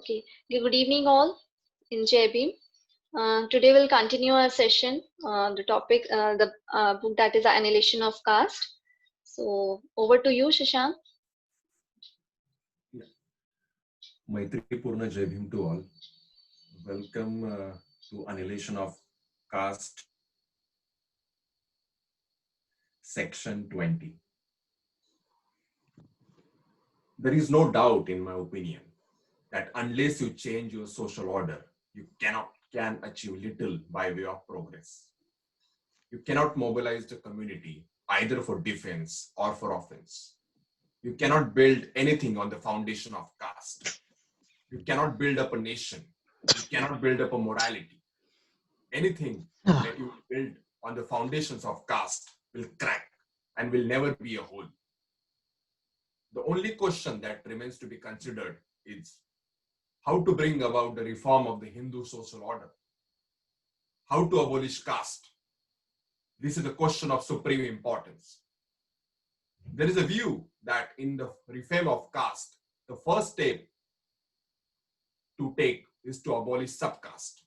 Okay. Good evening, all in JB. Today we'll continue our session. The topic, the book that is Annihilation of Caste. So over to you, Shashank. Maitri Purna Jai Bhim to all. Welcome to Annihilation of Caste, Section 20. There is no doubt, in my opinion, that unless you change your social order, you can achieve little by way of progress. You cannot mobilize the community either for defense or for offense. You cannot build anything on the foundation of caste. You cannot build up a nation. You cannot build up a morality. Anything that you build on the foundations of caste will crack and will never be a whole. The only question that remains to be considered is how to bring about the reform of the Hindu social order, how to abolish caste. This is a question of supreme importance. There is a view that in the reform of caste, the first step to take is to abolish subcaste.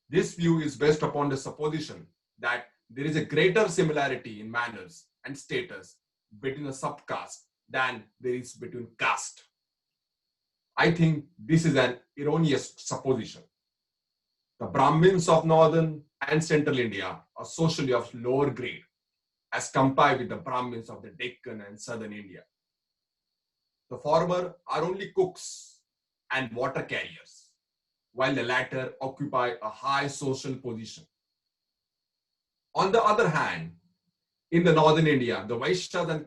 This view is based upon the supposition that there is a greater similarity in manners and status between a subcaste than there is between caste. I think this is an erroneous supposition. The Brahmins of northern and central India are socially of lower grade as compared with the Brahmins of the Deccan and southern India. The former are only cooks and water carriers, while the latter occupy a high social position. On the other hand, in the northern India, the Vaishyas and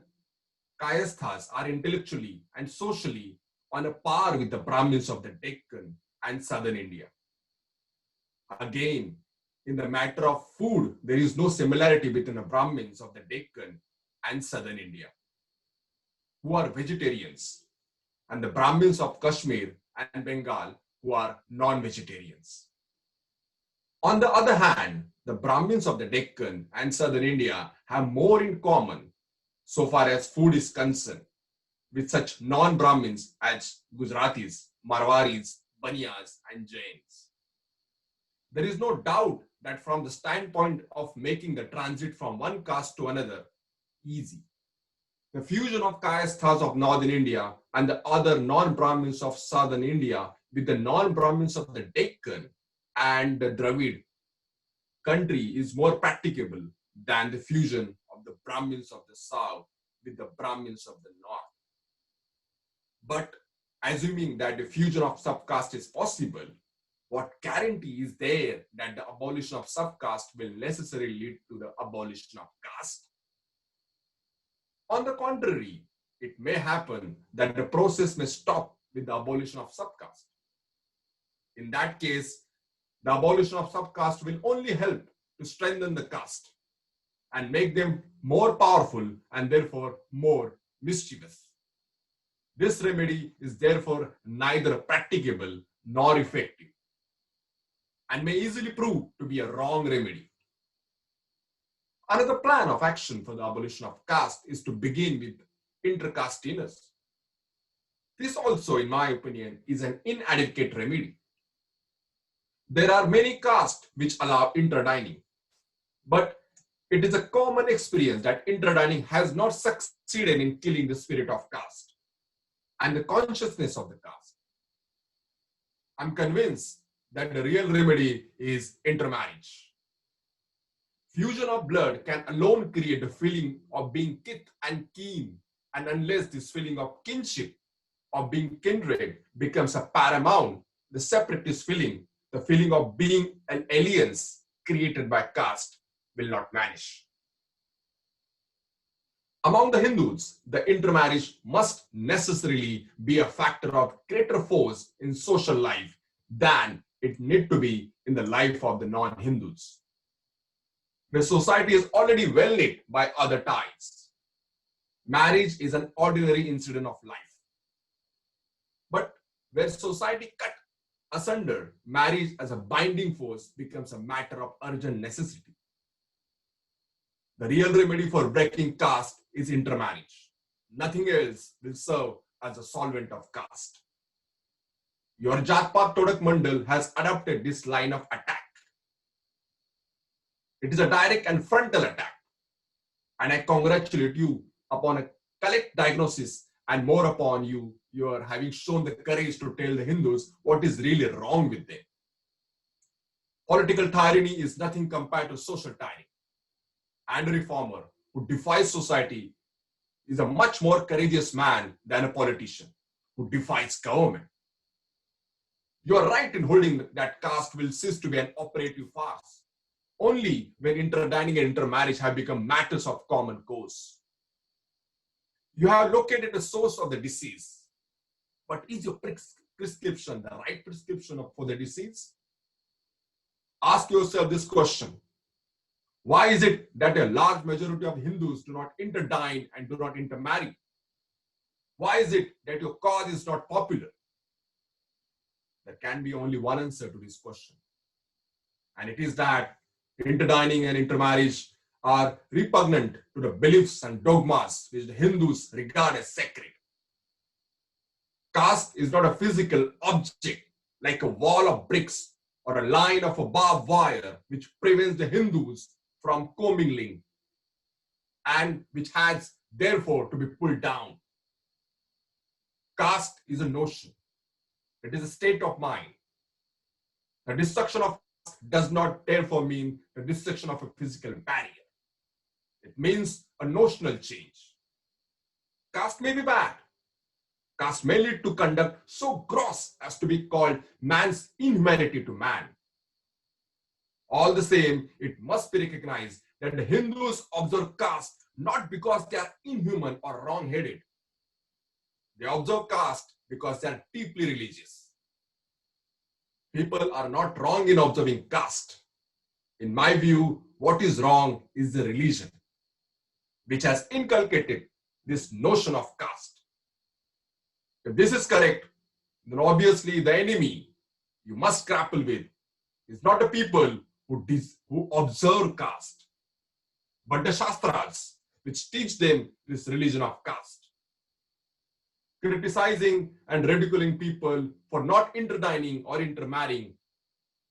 Kayasthas are intellectually and socially on a par with the Brahmins of the Deccan and southern India. Again, in the matter of food, there is no similarity between the Brahmins of the Deccan and southern India, who are vegetarians, and the Brahmins of Kashmir and Bengal, who are non-vegetarians. On the other hand, the Brahmins of the Deccan and southern India have more in common so far as food is concerned with such non-Brahmins as Gujaratis, Marwaris, Baniyas, and Jains. There is no doubt that from the standpoint of making the transit from one caste to another easy, the fusion of Kayasthas of northern India and the other non-Brahmins of southern India with the non-Brahmins of the Deccan and the Dravid country is more practicable than the fusion of the Brahmins of the south with the Brahmins of the north. But assuming that the fusion of subcaste is possible, what guarantee is there that the abolition of subcaste will necessarily lead to the abolition of caste? On the contrary, it may happen that the process may stop with the abolition of subcaste. In that case, the abolition of subcaste will only help to strengthen the caste and make them more powerful and therefore more mischievous. This remedy is therefore neither practicable nor effective and may easily prove to be a wrong remedy. Another plan of action for the abolition of caste is to begin with intercaste dinners. This also, in my opinion, is an inadequate remedy. There are many castes which allow interdining, but it is a common experience that interdining has not succeeded in killing the spirit of caste and the consciousness of the caste. I'm convinced that the real remedy is intermarriage. Fusion of blood can alone create the feeling of being kith and kin, and unless this feeling of kinship, of being kindred, becomes a paramount, the separatist feeling, the feeling of being an alliance created by caste, will not vanish. Among the Hindus, the intermarriage must necessarily be a factor of greater force in social life than it need to be in the life of the non-Hindus. The society is already well knit by other ties. Marriage is an ordinary incident of life. But where society cut asunder, marriage as a binding force becomes a matter of urgent necessity. The real remedy for breaking caste is intermarriage. Nothing else will serve as a solvent of caste. Your Jatpat Todak Mandal has adopted this line of attack. It is a direct and frontal attack. And I congratulate you upon a correct diagnosis and more upon you are having shown the courage to tell the Hindus what is really wrong with them. Political tyranny is nothing compared to social tyranny. And a reformer who defies society is a much more courageous man than a politician who defies government. You are right in holding that caste will cease to be an operative farce only when interdining and intermarriage have become matters of common course. You have located the source of the disease, but is your prescription the right prescription for the disease? Ask yourself this question. Why is it that a large majority of Hindus do not interdine and do not intermarry? Why is it that your cause is not popular? There can be only one answer to this question. And it is that interdining and intermarriage are repugnant to the beliefs and dogmas which the Hindus regard as sacred. Caste is not a physical object like a wall of bricks or a line of a barbed wire which prevents the Hindus from commingling and which has therefore to be pulled down. Caste is a notion. It is a state of mind. The destruction of caste does not therefore mean the destruction of a physical barrier. It means a notional change. Caste may be bad. Caste may lead to conduct so gross as to be called man's inhumanity to man. All the same, it must be recognized that the Hindus observe caste not because they are inhuman or wrong-headed. They observe caste because they are deeply religious. People are not wrong in observing caste. In my view, what is wrong is the religion, which has inculcated this notion of caste. If this is correct, then obviously the enemy you must grapple with is not the people who observe caste, but the Shastras, which teach them this religion of caste. Criticizing and ridiculing people for not interdining or intermarrying,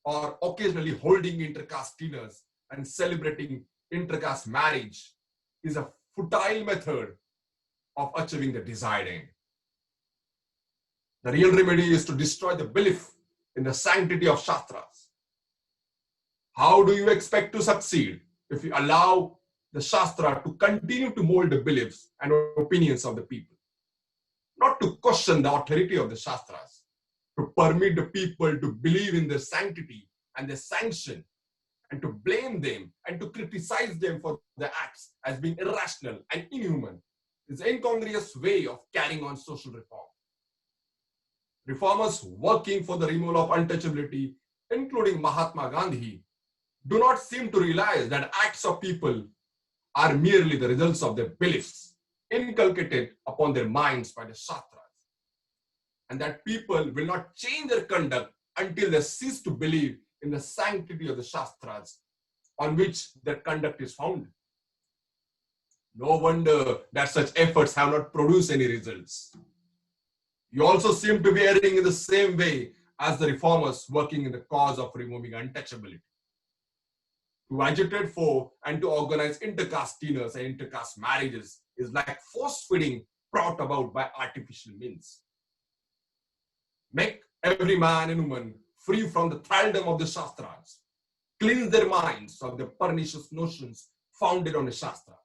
or occasionally holding intercaste dinners and celebrating intercaste marriage is a futile method of achieving the desired end. The real remedy is to destroy the belief in the sanctity of Shastras. How do you expect to succeed if you allow the Shastra to continue to mold the beliefs and opinions of the people? Not to question the authority of the Shastras, to permit the people to believe in their sanctity and their sanction, and to blame them and to criticize them for their acts as being irrational and inhuman is an incongruous way of carrying on social reform. Reformers working for the removal of untouchability, including Mahatma Gandhi, do not seem to realize that acts of people are merely the results of their beliefs inculcated upon their minds by the Shastras, and that people will not change their conduct until they cease to believe in the sanctity of the Shastras on which their conduct is founded. No wonder that such efforts have not produced any results. You also seem to be erring in the same way as the reformers working in the cause of removing untouchability. To agitate for and to organize intercaste dinners and intercaste marriages is like force-feeding brought about by artificial means. Make every man and woman free from the thraldom of the Shastras. Cleanse their minds of the pernicious notions founded on the Shastras.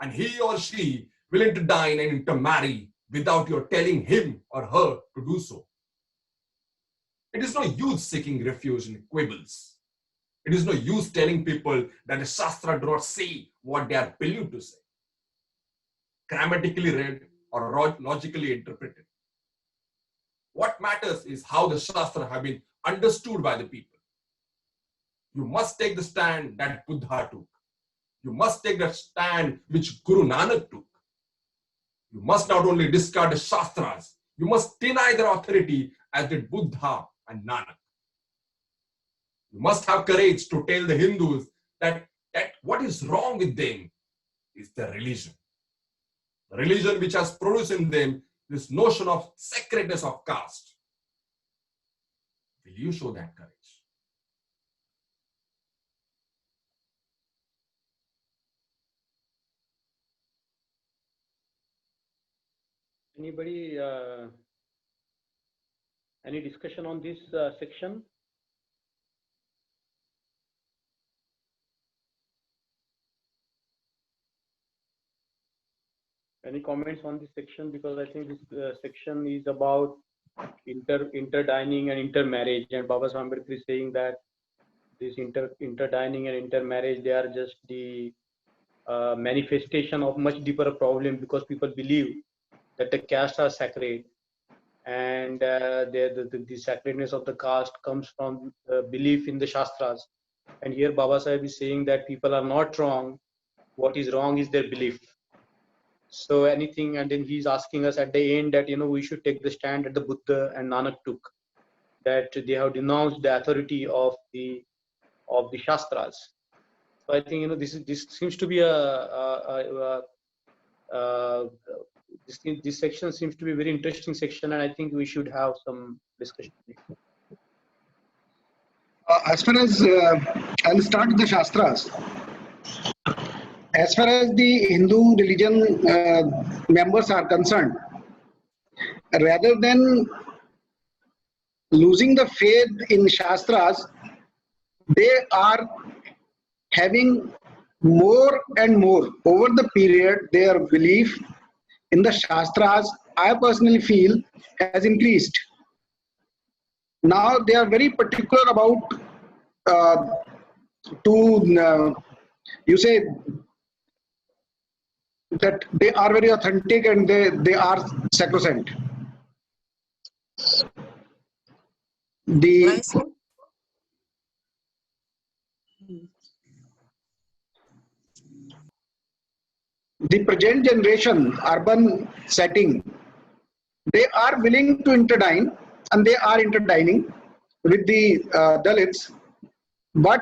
And he or she will interdine and intermarry without your telling him or her to do so. It is no use seeking refuge in quibbles. It is no use telling people that the Shastra do not say what they are believed to say. Grammatically read or logically interpreted. What matters is how the Shastra have been understood by the people. You must take the stand that Buddha took. You must take the stand which Guru Nanak took. You must not only discard the Shastras, you must deny their authority as did Buddha and Nanak. You must have courage to tell the Hindus that what is wrong with them is their religion. The religion which has produced in them this notion of sacredness of caste. Will you show that courage? Anybody, any discussion on this section? Any comments on this section? Because I think this section is about interdining and intermarriage, and Baba Saheb Ambedkar is saying that this interdining and intermarriage, they are just the manifestation of much deeper problem, because people believe that the castes are sacred, and the sacredness of the caste comes from belief in the Shastras. And here Baba Sahib is saying that people are not wrong. What is wrong is their belief. So anything, and then he's asking us at the end that, you know, we should take the stand that the Buddha and Nanak took, that they have denounced the authority of the Shastras. So I think, you know, this seems to be this section seems to be a very interesting section, and I think we should have some discussion. As far as I'll start with the Shastras. As far as the Hindu religion members are concerned, rather than losing the faith in Shastras, they are having more and more over the period. Their belief in the Shastras, I personally feel, has increased. Now they are very particular about you say that they are very authentic and they are sacrosanct. The present generation, urban setting, they are willing to interdine, and they are interdining with the Dalits, but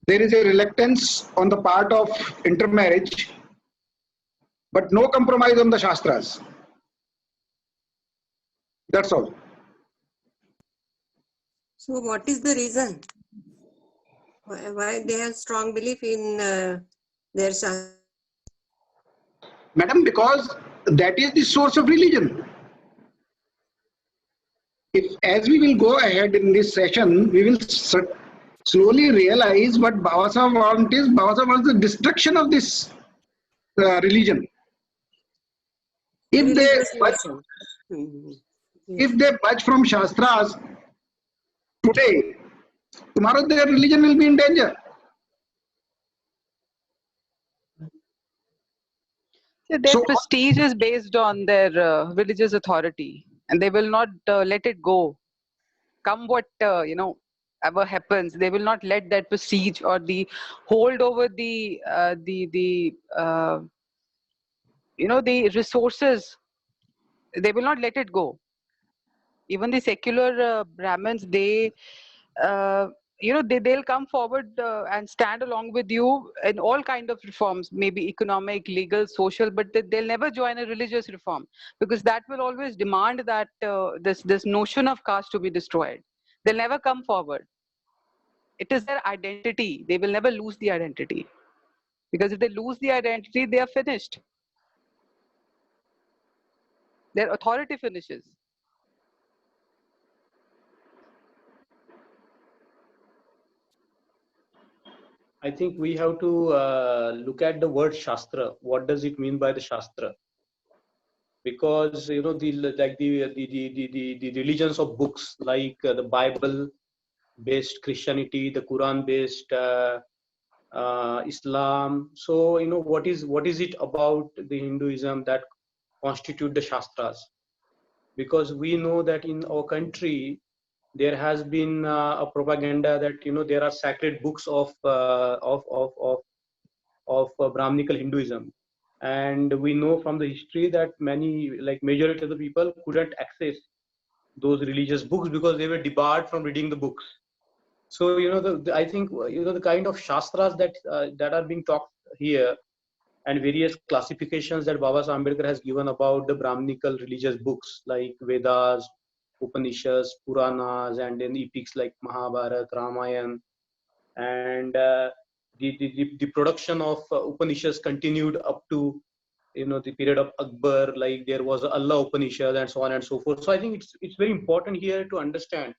there is a reluctance on the part of intermarriage, but no compromise on the Shastras. That's all. So what is the reason? Why they have strong belief in their Shastras? Madam, because that is the source of religion. If, as we will go ahead in this session, we will slowly realize what Baba Sahib wants is, Baba Sahib wants the destruction of this religion. If they budge from Shastras today, tomorrow their religion will be in danger. Their prestige is based on their religious authority, and they will not let it go. Come what ever happens, they will not let that prestige or the hold over the resources. They will not let it go. Even the secular Brahmins, they'll come forward and stand along with you in all kind of reforms, maybe economic, legal, social, but they'll never join a religious reform, because that will always demand that this notion of caste to be destroyed. They'll never come forward. It is their identity. They will never lose the identity, because if they lose the identity, they are finished. Their authority finishes. I think we have to look at the word Shastra. What does it mean by the Shastra? Because, you know, the religions of books, like the Bible-based Christianity, the Quran-based Islam. So, you know, what is it about the Hinduism that constitute the Shastras? Because we know that in our country, there has been a propaganda that, you know, there are sacred books of Brahminical Hinduism, and we know from the history that many, like majority of the people, couldn't access those religious books because they were debarred from reading the books. So, you know, I think, you know, the kind of Shastras that are being talked here, and various classifications that Baba Sahib Ambedkar has given about the Brahminical religious books like Vedas, Upanishads, Puranas, and then epics like Mahabharata, Ramayana, and the production of Upanishads continued up to the period of Akbar. Like there was Allah Upanishad and so on and so forth. So I think it's very important here to understand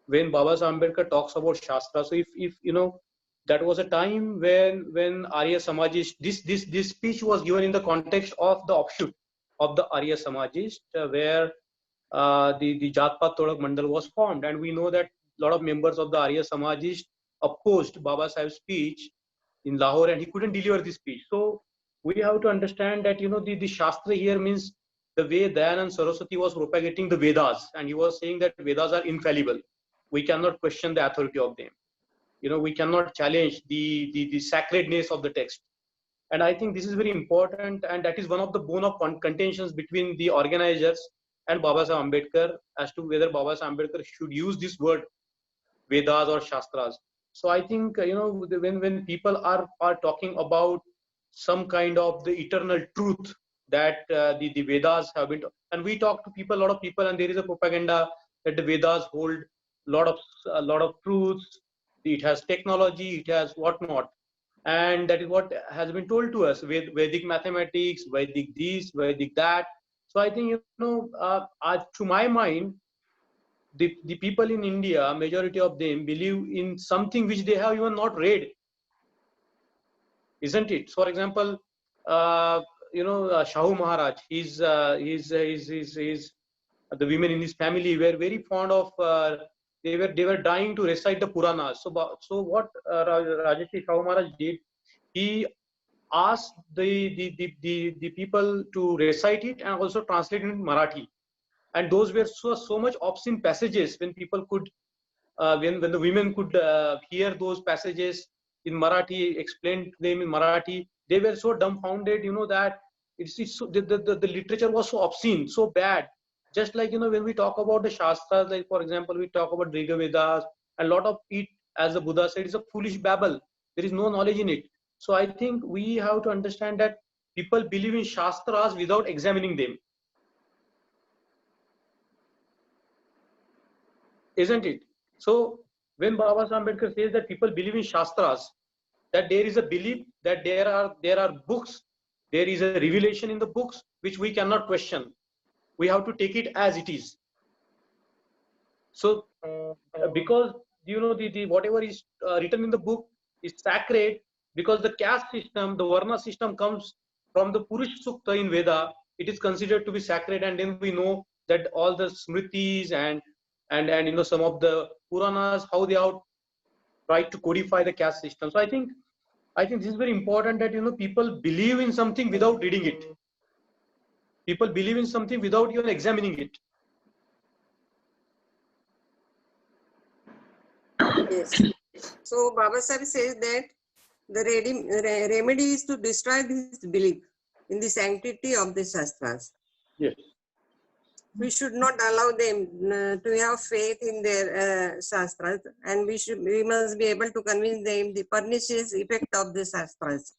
when Baba Saheb Ambedkar talks about Shastra. So if that was a time when Arya Samajist, this speech was given in the context of the offshoot of the Arya Samajist, where the Jatpat Tolak Mandal was formed, and we know that a lot of members of the Arya Samajist opposed Baba Saheb's speech in Lahore, and he couldn't deliver the speech. So we have to understand that the Shastra here means the way Dayanand Saraswati was propagating the Vedas, and he was saying that Vedas are infallible. We cannot question the authority of them. We cannot challenge the sacredness of the text. And I think this is very important, and that is one of the bone of contentions between the organizers and Baba Saheb Ambedkar as to whether Baba Saheb Ambedkar should use this word Vedas or Shastras. So I think when people are talking about some kind of the eternal truth that the Vedas have been, and we talk to people, a lot of people, and there is a propaganda that the Vedas hold a lot of truths. It has technology, it has whatnot, and that is what has been told to us with Vedic mathematics, Vedic this, Vedic that. So I think to my mind, the people in India, majority of them believe in something which they have even not read, isn't it? So for example, Shahu Maharaj, the women in his family were very fond of. They were dying to recite the Puranas. So what Rajarshi Shahu Maharaj did, he asked the people to recite it and also translate it in Marathi. And those were so much obscene passages when people could, when the women could hear those passages in Marathi, explained to them in Marathi, they were so dumbfounded, that it's so, the literature was so obscene, so bad. Just like, when we talk about the Shastras, like for example, we talk about Riga Vedas, a lot of it, as the Buddha said, is a foolish babble. There is no knowledge in it. So I think we have to understand that people believe in Shastras without examining them. Isn't it? So when Baba Saheb Ambedkar says that people believe in Shastras, that there is a belief that there are books, there is a revelation in the books which we cannot question. We have to take it as it is. So because the whatever is written in the book is sacred, because the caste system, the Varna system comes from the Purush Sukta in Veda, it is considered to be sacred, and then we know that all the Smritis and some of the Puranas, how they have tried to codify the caste system. So I think this is very important, that people believe in something without reading it. People believe in something without even examining it. Yes. So Baba Sahib says that the remedy is to destroy this belief in the sanctity of the Shastras. Yes. We should not allow them to have faith in their Shastras, and we must be able to convince them the pernicious effect of the Shastras.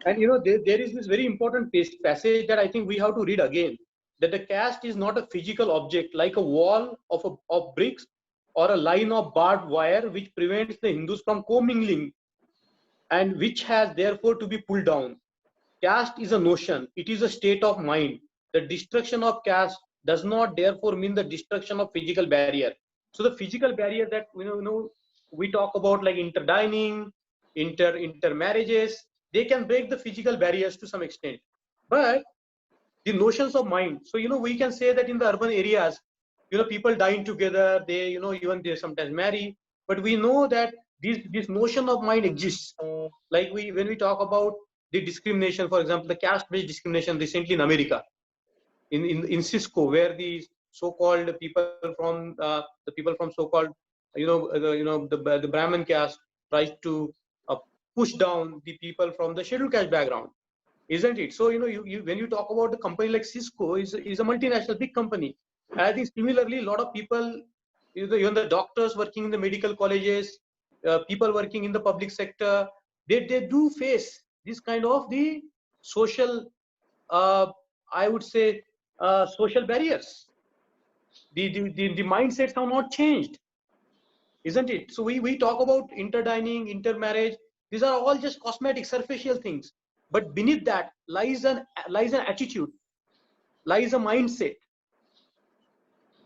And there is this very important passage that I think we have to read again, that the caste is not a physical object like a wall of bricks or a line of barbed wire which prevents the Hindus from commingling and which has therefore to be pulled down. Caste is a notion, it is a state of mind. The destruction of caste does not therefore mean the destruction of physical barrier. So the physical barrier that we talk about, like interdining, intermarriages, they can break the physical barriers to some extent. But the notions of mind, so we can say that in the urban areas, people dying together, they even they sometimes marry, but we know that this notion of mind exists. Like when we talk about the discrimination, for example, the caste-based discrimination recently in America, in Cisco, where the so-called people from so-called the Brahmin caste tries to push down the people from the scheduled caste background, isn't it? So when you talk about the company like Cisco is a multinational big company, and I think similarly a lot of people, even the doctors working in the medical colleges, people working in the public sector, they do face this kind of the social I would say, social barriers. The mindsets have not changed, isn't it? So we talk about interdining, intermarriage. These are all just cosmetic, superficial things. But beneath that lies an attitude, lies a mindset,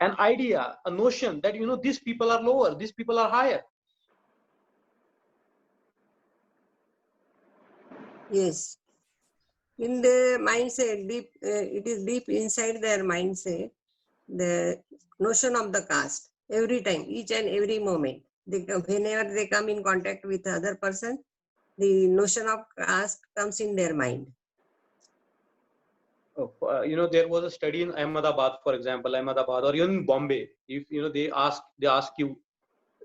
an idea, a notion that, you know, these people are lower, these people are higher. Yes. In the mindset, deep, it is deep inside their mindset, the notion of the caste. Every time, each and every moment, whenever they come in contact with other person, the notion of caste comes in their mind. You know, there was a study in Ahmedabad, for example, Ahmedabad, or even Bombay. If you know, they ask you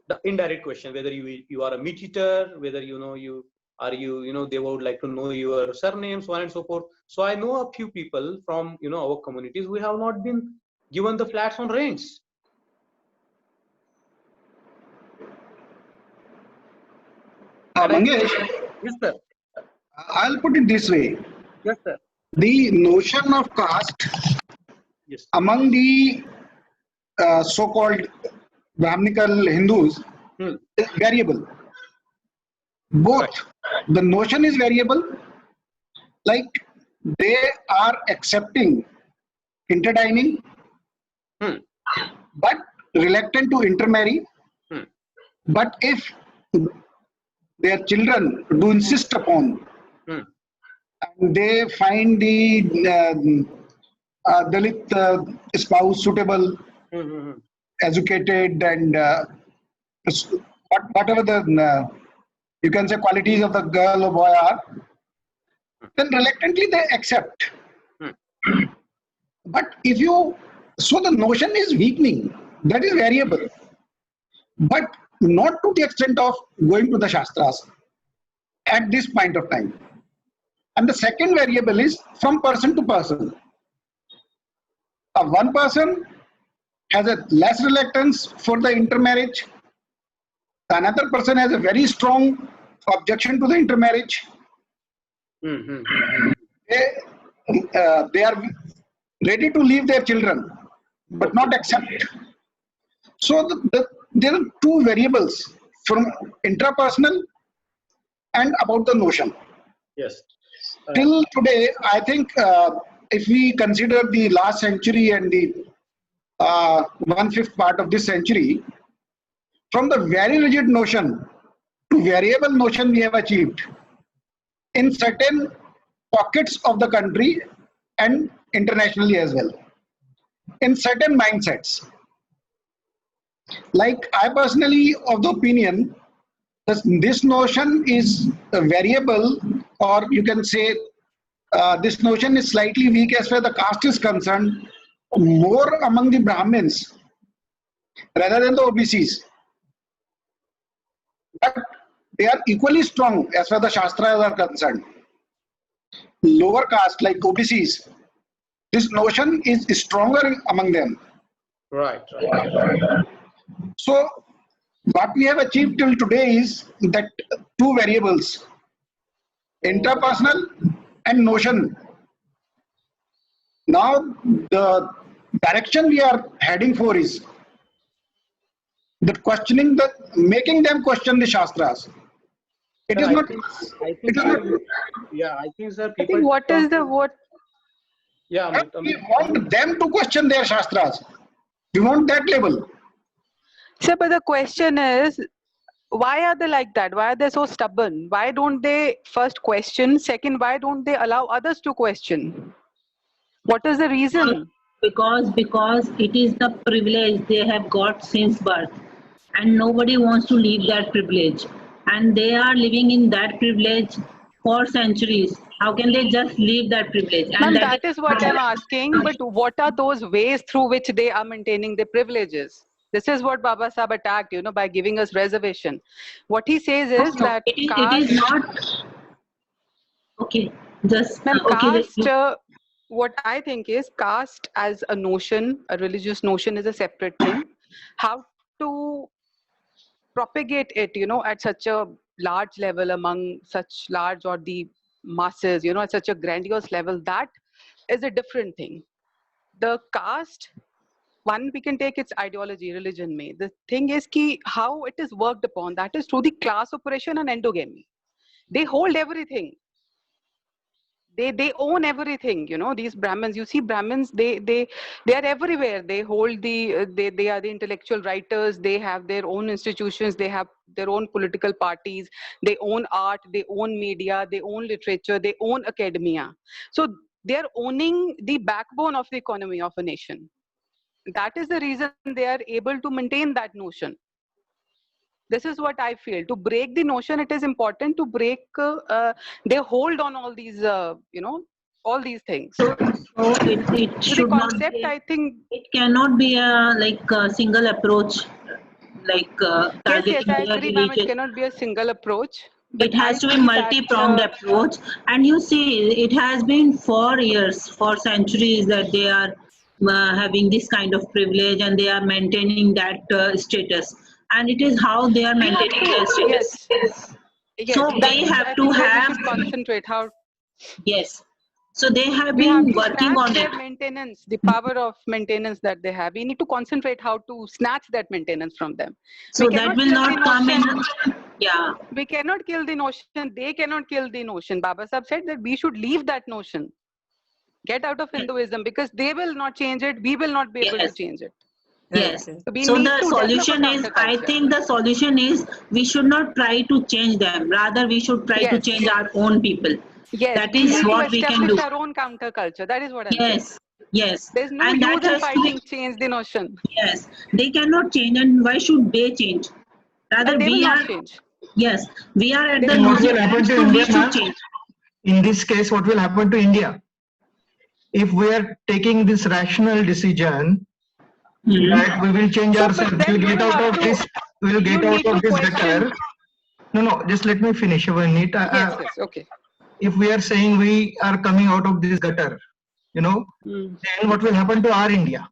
the indirect question whether you are a meat eater, whether you know they would like to know your surnames, so on and so forth. So I know a few people from, you know, our communities who have not been given the flats on rents. Mangesh, Yes, sir. I'll put it this way. Yes, sir. The notion of caste Yes. among the so-called Brahminical Hindus is variable. Both. Right. The notion is variable, like they are accepting interdining, but reluctant to intermarry. But if their children do insist upon, and they find the Dalit spouse suitable, educated, and whatever the you can say qualities of the girl or boy are, then reluctantly they accept. But if you, so the notion is weakening, that is variable, but not to the extent of going to the Shastras at this point of time. And the second variable is from person to person. One person has a less reluctance for the intermarriage. Another person has a very strong objection to the intermarriage. They are ready to leave their children, but not accept. So there are two variables from intrapersonal and about the notion. Yes. Till today, I think if we consider the last century and the 1/5 part of this century, from the very rigid notion to variable notion we have achieved in certain pockets of the country and internationally as well, in certain mindsets. Like I personally of the opinion that this notion is variable, or you can say this notion is slightly weak as far as the caste is concerned, more among the Brahmins rather than the OBCs. But they are equally strong as far as the Shastras are concerned. Lower caste like OBCs, this notion is stronger among them. Right. So what we have achieved till today is that two variables, intrapersonal and notion. Now the direction we are heading for is that questioning, the making them question the Shastras. It is not. Yeah, I think, sir. I think what is the what? Yeah, We want them to question their Shastras. We want that level. Sir, but the question is, why are they like that? Why are they so stubborn? Why don't they first question? Second, why don't they allow others to question? What is the reason? Because it is the privilege they have got since birth, and nobody wants to leave that privilege, and they are living in that privilege for centuries. How can they just leave that privilege? Ma'am, that is what I'm asking. But what are those ways through which they are maintaining their privileges? This is what Baba Sahib attacked, you know, by giving us reservation. What he says is that it is not okay. Just caste. What I think is caste as a notion, a religious notion, is a separate thing. How to propagate it, you know, at such a large level among such large or the masses, you know, at such a grandiose level, that is a different thing. The caste, one, we can take its ideology, religion may. The thing is ki how it is worked upon, that is through the class operation and endogamy. They hold everything. They own everything, you know. These Brahmins, you see Brahmins, they are everywhere. They hold the they are the intellectual writers. They have their own institutions. They have their own political parties. They own art. They own media. They own literature. They own academia. So they are owning the backbone of the economy of a nation. That is the reason they are able to maintain that notion. This is what I feel. To break the notion, it is important to break their hold on all these, you know, all these things. So it So the should not concept, be, I think, it cannot be a like a single approach, like yes, targeting I their agree, ma'am. It religion. cannot be a single approach. But It has I to be see that, multi-pronged approach. And you see, it has been for years, for centuries, that they are having this kind of privilege and they are maintaining that status. And it is how they are we have maintaining to, their status. yes, So that they is, have I to think, where we have, should concentrate. How yes. So they have we have been to working snatch on their it. maintenance, the power of maintenance that they have. We need to concentrate how to snatch that maintenance from them. So We that cannot will kill the not come in, notion. yeah. We cannot kill the notion. They cannot kill the notion. Baba Sahib said that we should leave that notion. Get out of Hinduism, because they will not change it. We will not be able to Yes. change it. Yes. So we So need the to develop a solution is, I counterculture. think the solution is we should not try to change them. Rather, we should try to Yes. change our own people. Yes. That We is need to what we can establish do. our own counterculture. That is what I'm saying. Yes. Yes. There's no And that use in has to fighting be, change the notion. yes. They cannot change, and why should they change? Rather, They will we not are, change. yes, we are at They the will not What will losing change. happen end, to so we India, should ma'am? change. In this case, what will happen to India? If we are taking this rational decision that we will change So, but ourselves, then we'll you get will out have of to, this, we'll you get out need to of this question. gutter. No, just let me finish. Yes, okay. If we are saying we are coming out of this gutter, you know, then what will happen to our India?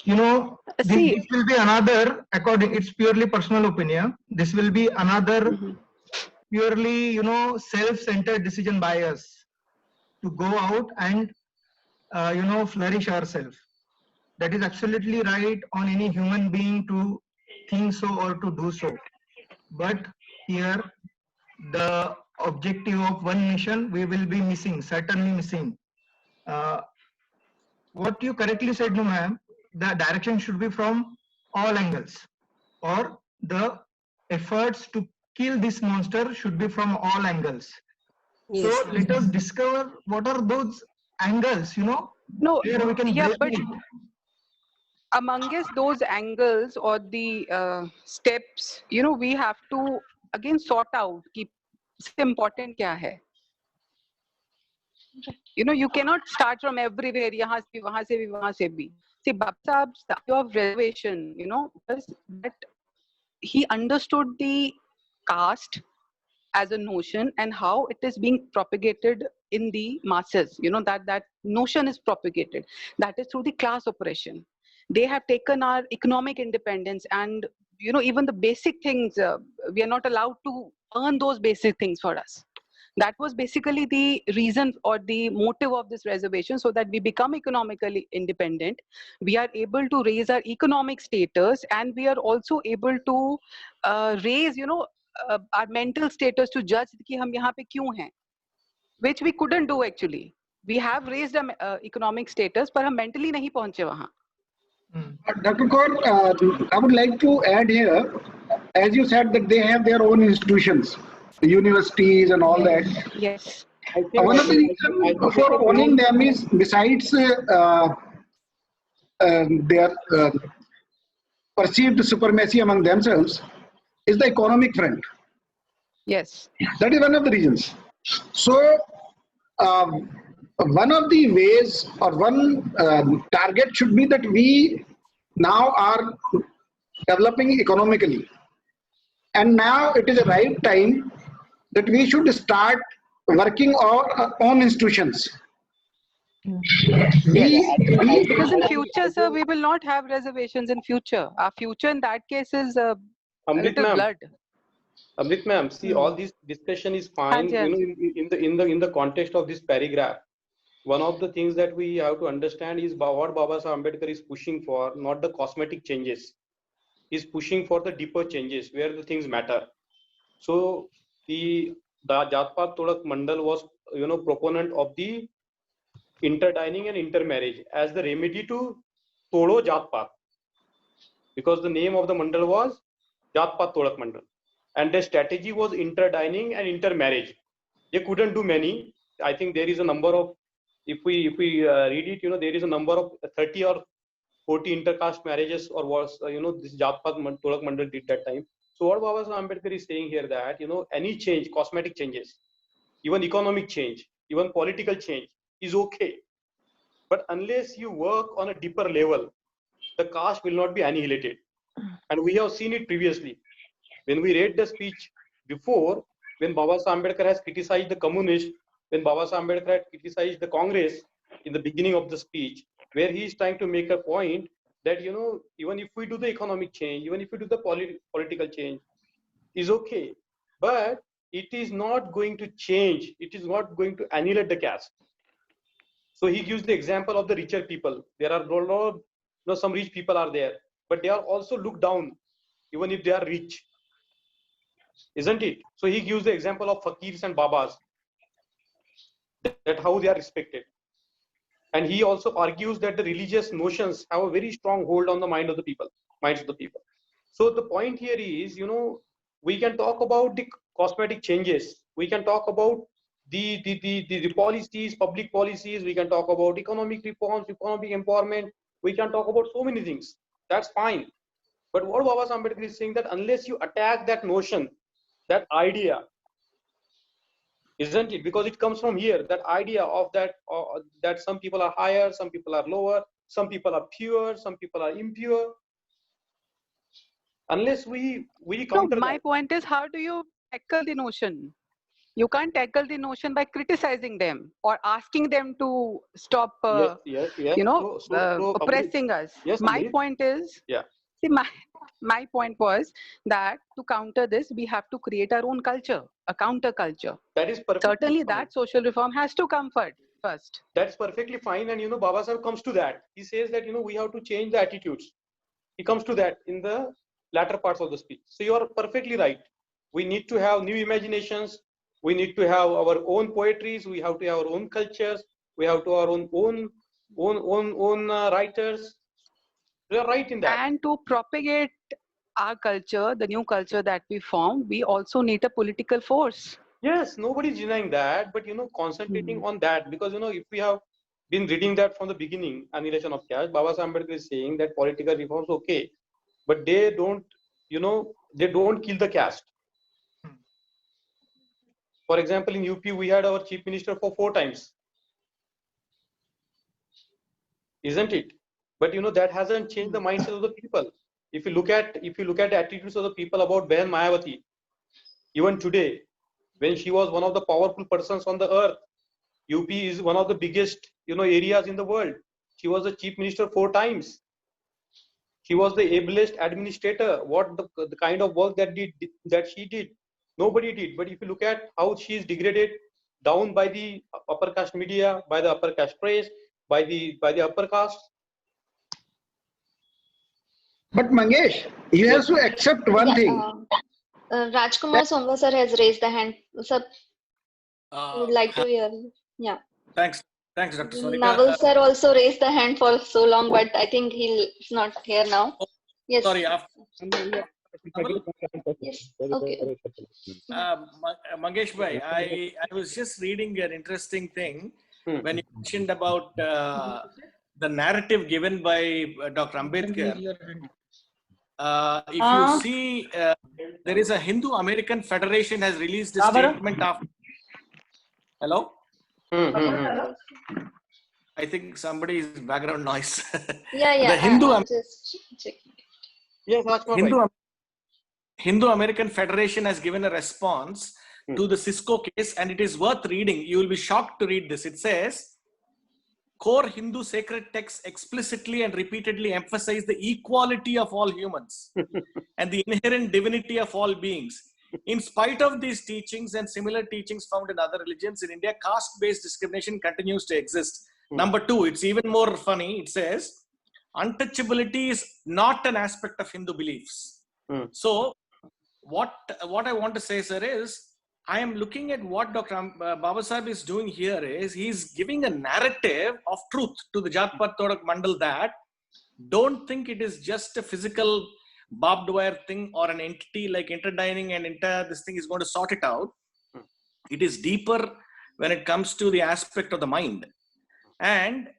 You know, See, this will be another, according, it's purely personal opinion, this will be another purely, you know, self-centered decision by us to go out and, you know, flourish ourselves. That is absolutely right on any human being to think so or to do so. But here, the objective of one nation, we will be missing, certainly missing. What you correctly said, no ma'am, the direction should be from all angles, or the efforts to kill this monster should be from all angles. Yes. So let us discover what are those angles, you know, no, where we can yeah, break but it. amongst those angles or the steps, you know, we have to again sort out ki important kya hai. You know, you cannot start from everywhere, yahan se bhi, wahan se bhi, wahan se bhi. See, Baba Sahib's idea of reservation, you know, was that he understood the caste as a notion and how it is being propagated in the masses. You know, that notion is propagated. That is through the class oppression. They have taken our economic independence, and you know, even the basic things, we are not allowed to earn those basic things for us. That was basically the reason or the motive of this reservation, so that we become economically independent. We are able to raise our economic status, and we are also able to raise, you know, our mental status to judge कि हम यहाँ पे क्यों हैं, which we couldn't do actually. We have raised our economic status, पर हम mentally नहीं पहुँचे वहाँ. Dr. Kaur, I would like to add here, as you said that they have their own institutions, universities and all that. Yes. One of the reasons for owning them is, besides their perceived supremacy among themselves, is the economic front. Yes. That is one of the reasons. So, one of the ways or one target should be that we now are developing economically. And now it is the right time that we should start working on our own institutions. Because in future, sir, we will not have reservations in future. Our future in that case is a Amrit little ma'am. blood. Amrit ma'am, see, all this discussion is fine, Haan ji, you know, in the context of this paragraph. one of the things that we have to understand is what Baba Saheb Ambedkar is pushing for, not the cosmetic changes. He's pushing for the deeper changes where the things matter. So the Jat-Pat Tolak Mandal was, proponent of the interdining and intermarriage as the remedy to Todo Jat-Pat, because the name of the mandal was Jat-Pat Tolak Mandal, and the strategy was interdining and intermarriage. They couldn't do many. I think there is a number of, if we read it, there is a number of 30 or 40 intercaste marriages, or was this Jat-Pat Tolak Mandal did that time. So what Baba Saheb Ambedkar is saying here, that any change, cosmetic changes, even economic change, even political change is okay, but unless you work on a deeper level, the caste will not be annihilated. And we have seen it previously. When we read the speech before, when Baba Saheb Ambedkar has criticized the communists, when Baba Saheb Ambedkar had criticized the Congress in the beginning of the speech, where he is trying to make a point that, even if we do the economic change, even if we do the political change, is okay, but it is not going to change. It is not going to annihilate the caste. So he gives the example of the richer people. There are some rich people are there, but they are also looked down, even if they are rich, isn't it? So he gives the example of fakirs and babas, that how they are respected. And he also argues that the religious notions have a very strong hold on the minds of the people. So the point here is, we can talk about the cosmetic changes. We can talk about the policies, public policies. We can talk about economic reforms, economic empowerment. We can talk about so many things. That's fine. But what Baba Saheb Ambedkar is saying, that unless you attack that notion, that idea, isn't it? Because it comes from here, that idea of that some people are higher, some people are lower, some people are pure, some people are impure. Unless we counter my that. point is, how do you tackle the notion? You can't tackle the notion by criticizing them or asking them to stop, Yes. oppressing us. Yes, My Amrit. point is, Yeah. see, my point was that to counter this, we have to create our own culture, a counter culture. That is perfectly Certainly, fine. that social reform has to come first. That's perfectly fine. And Baba Saheb comes to that. He says that we have to change the attitudes. He comes to that in the latter parts of the speech. So you are perfectly right. We need to have new imaginations. We need to have our own poetries. We have to have our own cultures. We have to have our own writers. You are right in that. And to propagate our culture, the new culture that we form, we also need a political force. Yes, nobody is denying that, but concentrating on that, because if we have been reading that from the beginning, annihilation of caste, Baba Saheb Ambedkar is saying that political reforms okay, but they don't, they don't kill the caste. For example, in UP, we had our chief minister for 4 times, isn't it? But that hasn't changed the mindset of the people. If you look at the attitudes of the people about Behan Mayawati, even today, when she was one of the powerful persons on the earth, UP is one of the biggest areas in the world. She was the chief minister 4 times. She was the ablest administrator. What the kind of work that she did, nobody did. But if you look at how she is degraded down by the upper caste media, by the upper caste press, by the upper caste. But Mangesh, you have to accept one thing. Rajkumar Somva sir has raised the hand. Sir, would like to hear. Yeah. Thanks, Dr. Sonika. Naval sir also raised the hand for so long, but I think he's not here now. Yes. Sorry. Yes. Okay. Mangesh bhai, I was just reading an interesting thing when you mentioned about the narrative given by Dr. Ambedkar. If you see, there is a Hindu American Federation has released a statement after. Hello? I think somebody's background noise. Yeah. The Hindu, just checking. Yes, Hindu American Federation has given a response to the Cisco case, and it is worth reading. You will be shocked to read this. It says, core Hindu sacred texts explicitly and repeatedly emphasize the equality of all humans and the inherent divinity of all beings. In spite of these teachings and similar teachings found in other religions, in India, caste-based discrimination continues to exist. Number two, it's even more funny. It says, untouchability is not an aspect of Hindu beliefs. So, what I want to say, sir, is I am looking at what Dr. Babasaheb is doing here is he's giving a narrative of truth to the Jat-Pat Todak Mandal that don't think it is just a physical barbed wire thing or an entity like interdining and this thing is going to sort it out. It is deeper when it comes to the aspect of the mind. And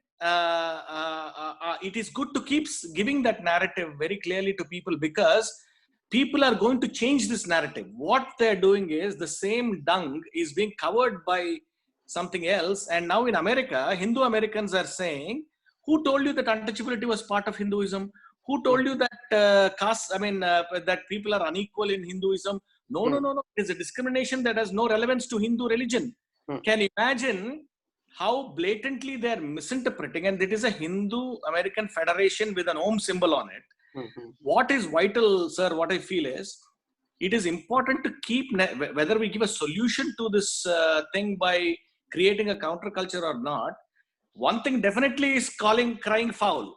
it is good to keep giving that narrative very clearly to people, because people are going to change this narrative. What they're doing is the same dung is being covered by something else. And now in America, Hindu Americans are saying, who told you that untouchability was part of Hinduism? Who told you that that people are unequal in Hinduism? No. It's a discrimination that has no relevance to Hindu religion. Can you imagine how blatantly they're misinterpreting? And it is a Hindu American Federation with an Om symbol on it. What is vital, sir, what I feel is, it is important to keep, whether we give a solution to this thing by creating a counterculture or not, one thing definitely is crying foul,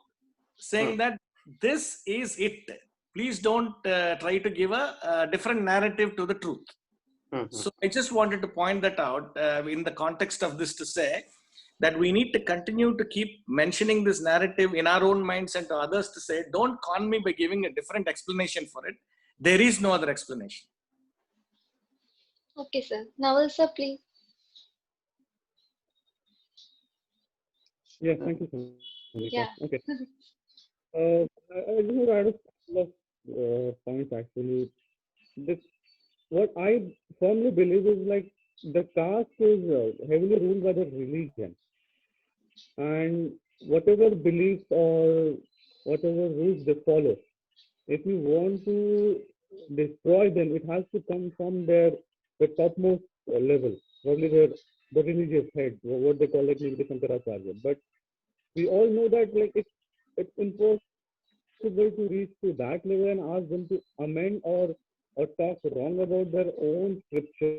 saying that this is it. Please don't try to give a different narrative to the truth. So I just wanted to point that out in the context of this, to say that we need to continue to keep mentioning this narrative in our own minds and to others, to say, don't con me by giving a different explanation for it. There is no other explanation. Okay, sir. Naval sir, please. Yeah, thank you so much. Yeah. Okay. I just want to add a couple of points actually. What I firmly believe is, like, the caste is heavily ruled by the religion, and whatever beliefs or whatever rules they follow, if you want to destroy them, it has to come from the topmost level, probably the religious head, what they call like maybe the Shankaracharya. But we all know that, like, it's impossible to reach to that level and ask them to amend or talk wrong about their own scripture.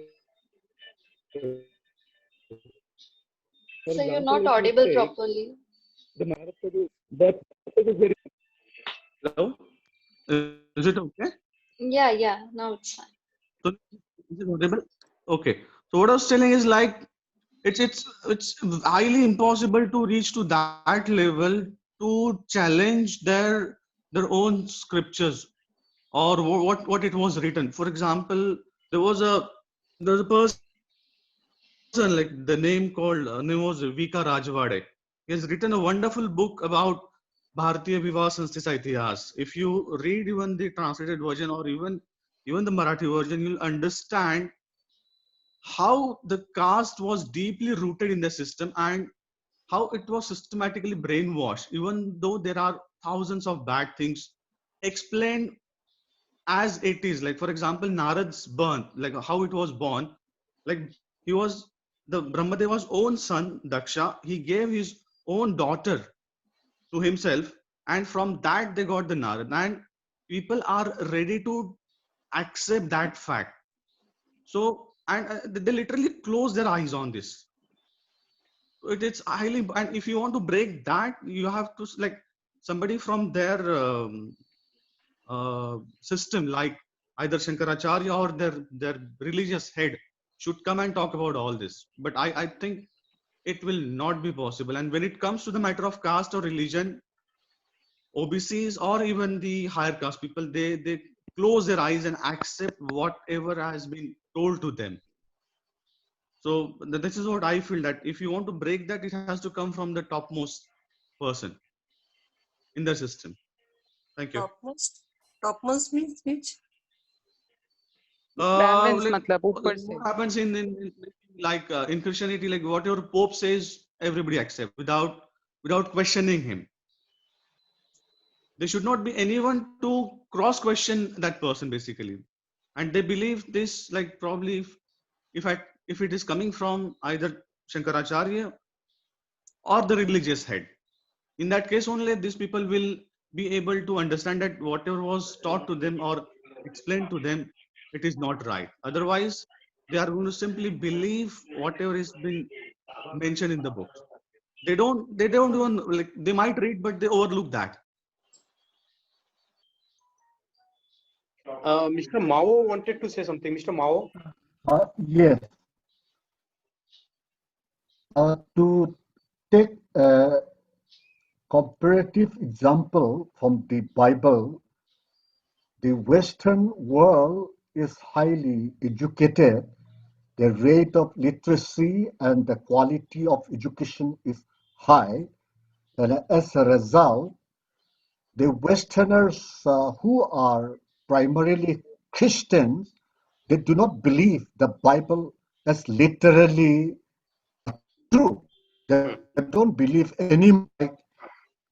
So you're not audible properly. The Maharashtra, that is very. Hello? Is it okay? Yeah. Now it's fine. So is it audible? Okay. So what I was telling is, like, it's highly impossible to reach to that level to challenge their own scriptures or what it was written. For example, there was a person, like, the name was Vika Rajwade. He has written a wonderful book about Bharatiya Vivah Sanstha Itihas. If you read even the translated version or even the Marathi version, you'll understand how the caste was deeply rooted in the system and how it was systematically brainwashed, even though there are thousands of bad things explained as it is. Like, for example, Narad's birth, like how it was born, like he was the Brahmadeva's own son, Daksha. He gave his own daughter to himself, and from that they got the Narad. And people are ready to accept that fact. So, and they literally close their eyes on this. It's highly, and if you want to break that, you have to, like, somebody from their system, like either Shankaracharya or their religious head, should come and talk about all this. But I think it will not be possible. And when it comes to the matter of caste or religion, OBCs or even the higher caste people, they close their eyes and accept whatever has been told to them. So this is what I feel, that if you want to break that, it has to come from the topmost person in the system. Thank you. Topmost means which? What happens in like in Christianity, like whatever Pope says, everybody accept without questioning him. There should not be anyone to cross question that person, basically. And they believe this, like, probably if it is coming from either Shankaracharya or the religious head. In that case only, these people will be able to understand that whatever was taught to them or explained to them it is not right. Otherwise, they are going to simply believe whatever is being mentioned in the book. They don't even, like, they might read, but they overlook that. Mr. Mao wanted to say something. Mr. Mao. Yes. To take a comparative example from the Bible, the Western world is highly educated. The rate of literacy and the quality of education is high. And as a result, the Westerners who are primarily Christians, they do not believe the Bible as literally true. They don't believe anymore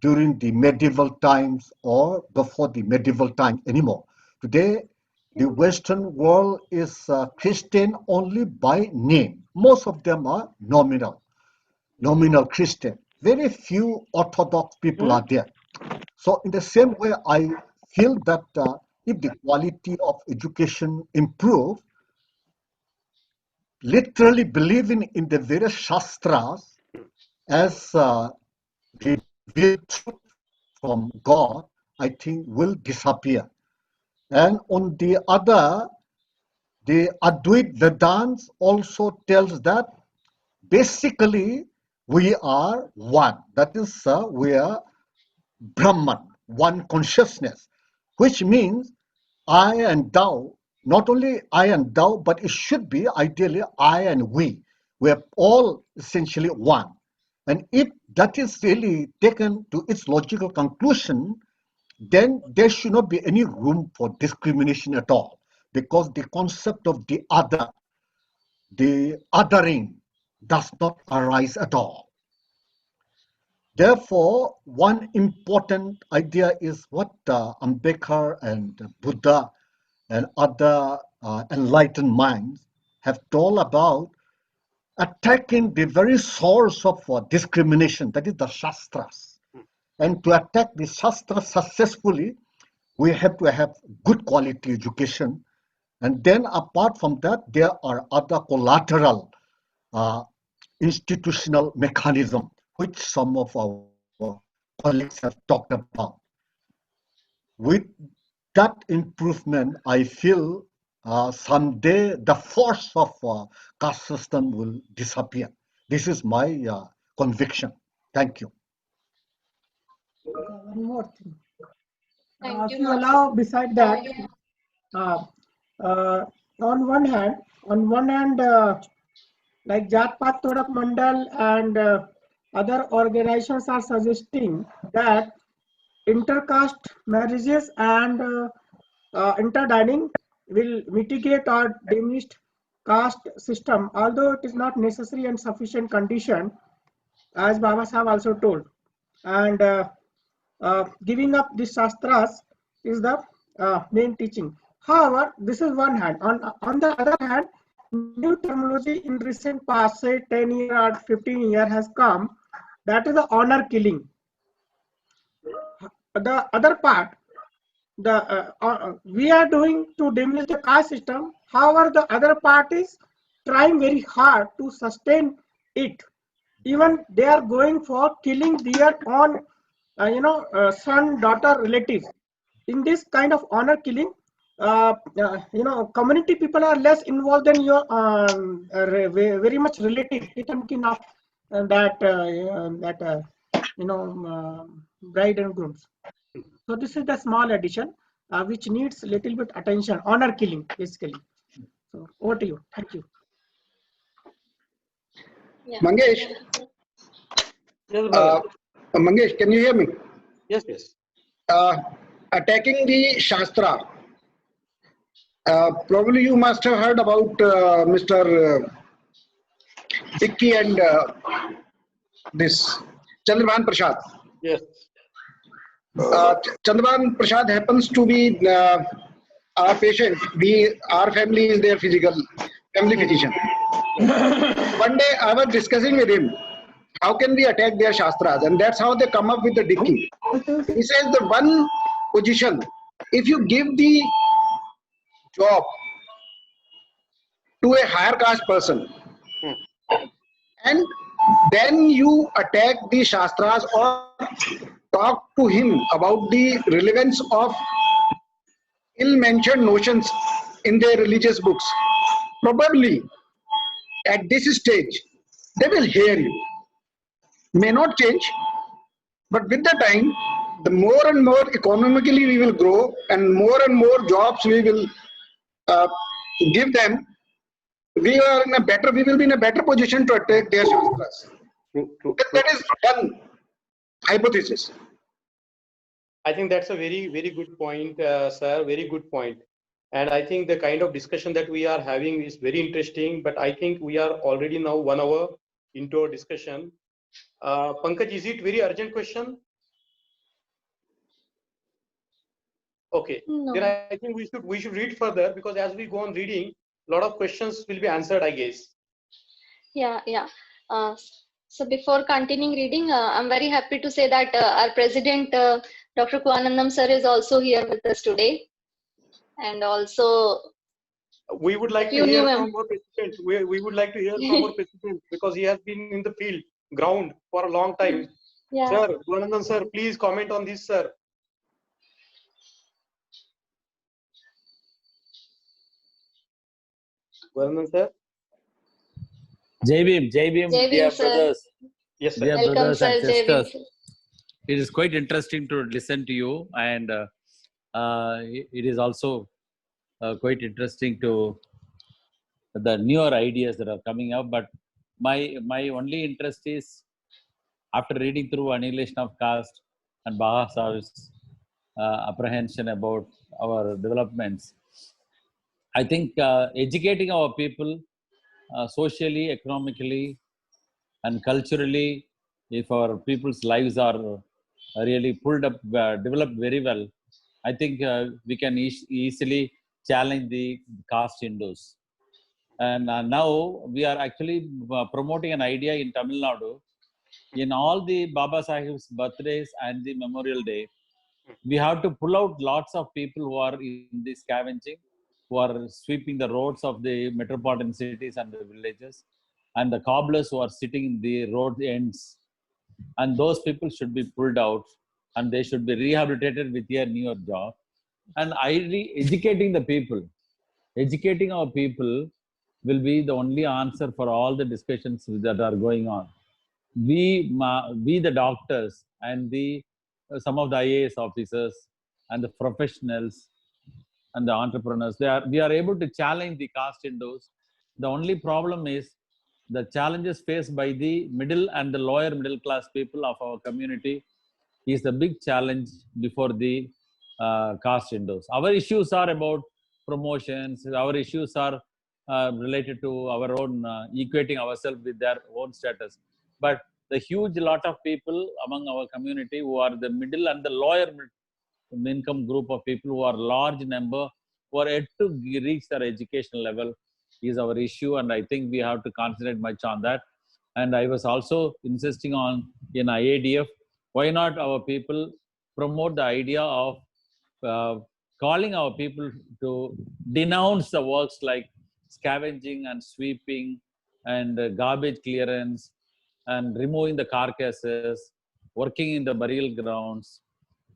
during the medieval times or before the medieval time anymore. Today, the Western world is Christian only by name. Most of them are nominal Christian. Very few Orthodox people are there. So in the same way, I feel that if the quality of education improves, literally believing in the various Shastras as revealed truth from God, I think will disappear. And on the other, the Advait Vedanta also tells that basically we are one. That is, we are Brahman, one consciousness, which means I and thou, not only I and thou, but it should be ideally I and we. We are all essentially one. And if that is really taken to its logical conclusion, then there should not be any room for discrimination at all, because the concept of the other, the othering, does not arise at all. Therefore, one important idea is what Ambedkar and Buddha and other enlightened minds have told about attacking the very source of discrimination, that is the Shastras. And to attack the Shastras successfully, we have to have good quality education. And then apart from that, there are other collateral institutional mechanisms, which some of our colleagues have talked about. With that improvement, I feel someday the force of caste system will disappear. This is my conviction. Thank you. One more thing. Thank If you. you allow, beside that, on one hand, like Jat Path Todak Mandal and other organizations are suggesting that intercaste marriages and interdining will mitigate or diminish caste system, although it is not necessary and sufficient condition, as Baba Sahib also told. And giving up the Shastras is the main teaching. However, this is one hand. On the other hand, new terminology in recent past, say 10 years or 15 years has come, that is the honor killing. The other part, we are doing to diminish the caste system. However, the other part is trying very hard to sustain it. Even they are going for killing their own son, daughter, relatives. In this kind of honor killing, community people are less involved than your very much relative bride and grooms. So this is the small addition which needs little bit attention. Honor killing, basically. So over to you. Thank you. Yeah. Mangesh. Yes, Mangesh, can you hear me? yes, yes. Attacking the Shastra. Probably you must have heard about Mr. Dickey and this Chandrabhan Prasad. Yes. Chandrabhan Prasad happens to be our patient. Our family is their family physician. One day I was discussing with him, how can we attack their Shastras? And that's how they come up with the Dickey. He says the one position, if you give the job to a higher caste person, and then you attack the Shastras or talk to him about the relevance of ill-mentioned notions in their religious books, probably at this stage they will hear you. May not change, but with the time, the more and more economically we will grow and more jobs we will uh, give them, we will be in a better position to attack their Shastras. That is one hypothesis. I think that's a very good point, sir. Very good point. And I think the kind of discussion that we are having is very interesting. But I think we are already now 1 hour into our discussion. Pankaj, is it very urgent question? Okay. No. Then I think we should read further, because as we go on reading, a lot of questions will be answered, I guess. Yeah. So before continuing reading, I'm very happy to say that our president, Dr. Kuanandam sir, is also here with us today. And also, we would like to hear from our president. We would like to hear from our president, because he has been in the field, ground for a long time. Yeah. Sir, Kuanandam sir, please comment on this, sir. Kuanandam sir. Jai Bhim, dear sir. brothers. Yes, sir. Dear Welcome, brothers sir. and Jai Bhim, sisters. It is quite interesting to listen to you, and it is also quite interesting to the newer ideas that are coming up. But my only interest is, after reading through Annihilation of Caste and Baba Sahib's apprehension about our developments, I think educating our people socially, economically, and culturally, if our people's lives are really pulled up, developed very well, I think we can easily challenge the caste Hindus. And now we are actually promoting an idea in Tamil Nadu. In all the Baba Sahib's birthdays and the Memorial Day, we have to pull out lots of people who are in the scavenging, who are sweeping the roads of the metropolitan cities and the villages, and the cobblers who are sitting in the road ends. And those people should be pulled out, and they should be rehabilitated with a newer job. And educating the people, educating our people will be the only answer for all the discussions that are going on. We the doctors and some of the IAS officers and the professionals and the entrepreneurs, we are able to challenge the caste Hindus. The only problem is the challenges faced by the middle and the lower middle class people of our community is the big challenge before the caste Hindus. Our issues are about promotions. Our issues are related to our own equating ourselves with their own status. But the huge lot of people among our community who are the middle and the lower income group of people, who are large number, who are yet to reach their education level, is our issue. And I think we have to concentrate much on that. And I was also insisting on in IADF, why not our people promote the idea of calling our people to denounce the works like scavenging and sweeping and garbage clearance and removing the carcasses, working in the burial grounds,